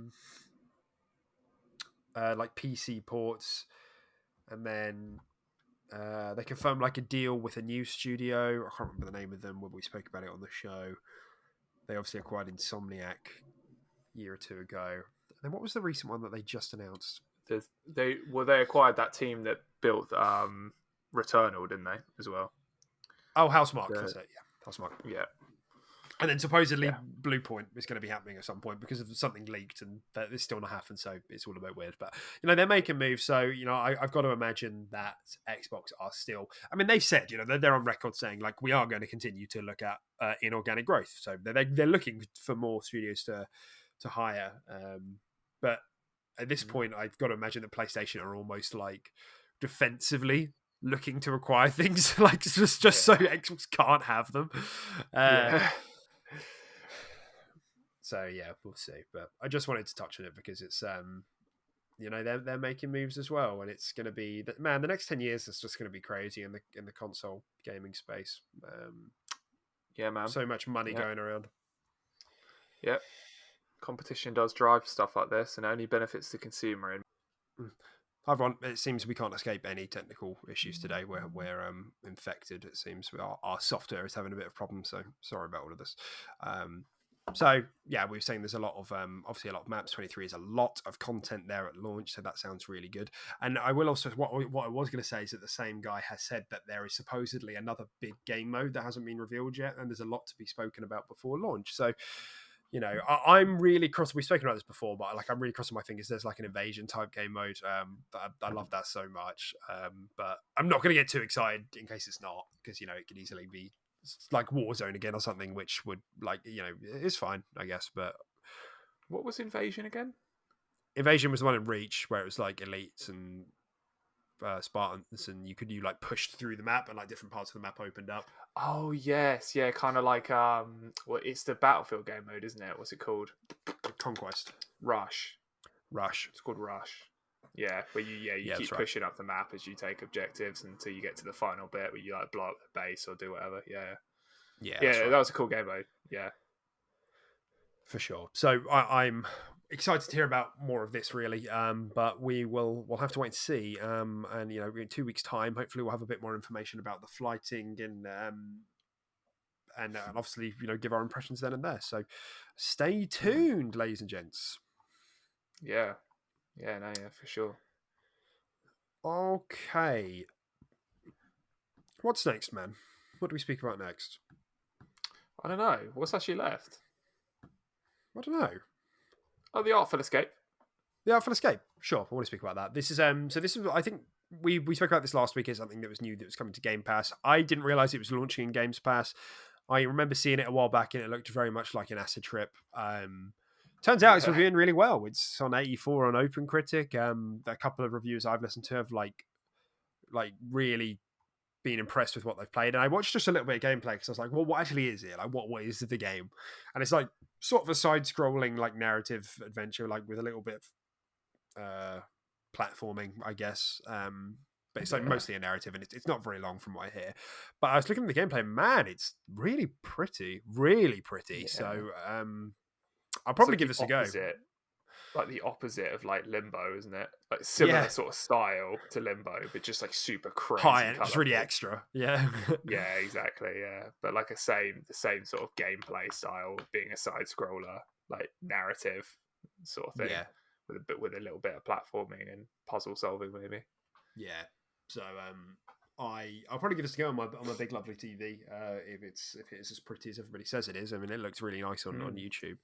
like PC ports, and then they confirmed like a deal with a new studio. I can't remember the name of them when we spoke about it on the show. They obviously acquired Insomniac a year or two ago. And then what was the recent one that they just announced? They acquired that team that built Returnal, didn't they, as well? Oh, Housemarque, that's it. Yeah, Housemarque. Yeah. And then supposedly Bluepoint is going to be happening at some point because of something leaked, and that is still not happened. So it's all a bit weird. But they're making moves. So I've got to imagine that Xbox are still. I mean, they've said they're on record saying like we are going to continue to look at inorganic growth. So they're looking for more studios to hire. But at this point, I've got to imagine that PlayStation are almost like defensively looking to acquire things like just so Xbox can't have them. So yeah, we'll see. But I just wanted to touch on it because it's they're making moves as well, and it's going to be the next 10 years is just going to be crazy in the console gaming space. Yeah, man. So much money going around. Yep. Competition does drive stuff like this, and it only benefits the consumer. Hi everyone. It seems we can't escape any technical issues today. We're infected. It seems our software is having a bit of problems. So sorry about all of this. So yeah, we were saying there's a lot of obviously a lot of maps. 23 is a lot of content there at launch, so that sounds really good. And I will also what I was going to say is that the same guy has said that there is supposedly another big game mode that hasn't been revealed yet, and there's a lot to be spoken about before launch. So. I'm really crossing. We've spoken about this before, but I'm really crossing my fingers. There's like an invasion type game mode. I love that so much. But I'm not going to get too excited in case it's not, because it could easily be like Warzone again or something, which would it's fine, I guess. But what was Invasion again? Invasion was the one in Reach where it was like elites and Spartans, and you pushed through the map and like different parts of the map opened up. Oh yes, yeah, kind of like it's the Battlefield game mode, isn't it? What's it called? Conquest. Rush. It's called Rush. Yeah, where you keep pushing up the map as you take objectives until you get to the final bit where you blow up the base or do whatever. Yeah. That was a cool game mode. Yeah, for sure. So I'm excited to hear about more of this, really. But we'll have to wait and see. And in 2 weeks' time, hopefully we'll have a bit more information about the flighting and and obviously, give our impressions then and there. So stay tuned, ladies and gents. Yeah, for sure. Okay. What's next, man? What do we speak about next? I don't know. What's actually left? I don't know. Oh, the Artful Escape. The Artful Escape. Sure, I want to speak about that. This is I think we spoke about this last week as something that was new that was coming to Game Pass. I didn't realize it was launching in Games Pass. I remember seeing it a while back and it looked very much like an acid trip. Turns out it's reviewing really well. It's on 84 on OpenCritic. A couple of reviews I've listened to have like really been impressed with what they've played. And I watched just a little bit of gameplay because I was like, well, what actually is it? Like, what is the game? And it's like sort of a side-scrolling like narrative adventure, like with a little bit of platforming, I guess. But it's like mostly a narrative, and it's not very long from what I hear. But I was looking at the gameplay, man, it's really pretty, really pretty. Yeah. So I'll probably give this a go. Like the opposite of like Limbo, isn't it? Like similar sort of style to Limbo, but just like super crazy. High, and it's really extra. Yeah. Yeah, exactly. Yeah, but like the same sort of gameplay style, being a side scroller, like narrative sort of thing. Yeah. With a little bit of platforming and puzzle solving, maybe. Yeah. So I'll probably give this a go on my big lovely TV if it is as pretty as everybody says it is. I mean, it looks really nice on YouTube.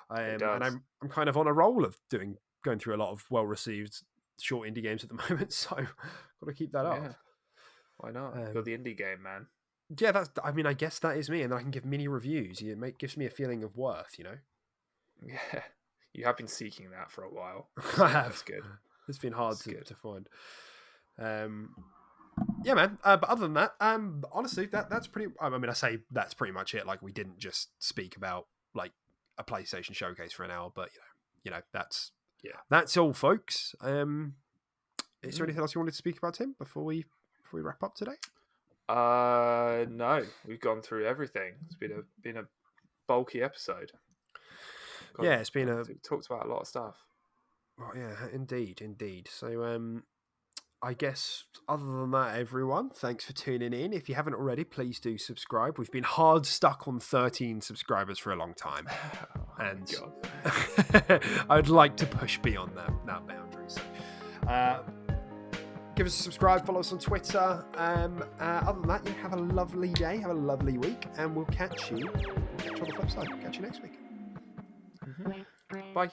And I'm kind of on a roll of going through a lot of well received short indie games at the moment, so got to keep that up. Why not? You're the indie game man. Yeah, I guess that is me, and then I can give mini reviews. It gives me a feeling of worth, Yeah, you have been seeking that for a while. I have. That's good. It's been hard to find. Yeah, man. But other than that, honestly, that's pretty. I mean, I say that's pretty much it. Like, we didn't just speak about like a PlayStation showcase for an hour, but that's all, folks. Is there anything else you wanted to speak about, Tim, before we wrap up today? No, we've gone through everything. It's been a bulky episode. It's been talked about a lot of stuff. Oh, yeah, indeed. So, I guess other than that, everyone, thanks for tuning in. If you haven't already, please do subscribe. We've been hard stuck on 13 subscribers for a long time, and I'd like to push beyond that boundary. So, give us a subscribe, follow us on Twitter. Other than that, you have a lovely day, have a lovely week, and we'll catch you on the flip side. Catch you next week. Mm-hmm. Bye.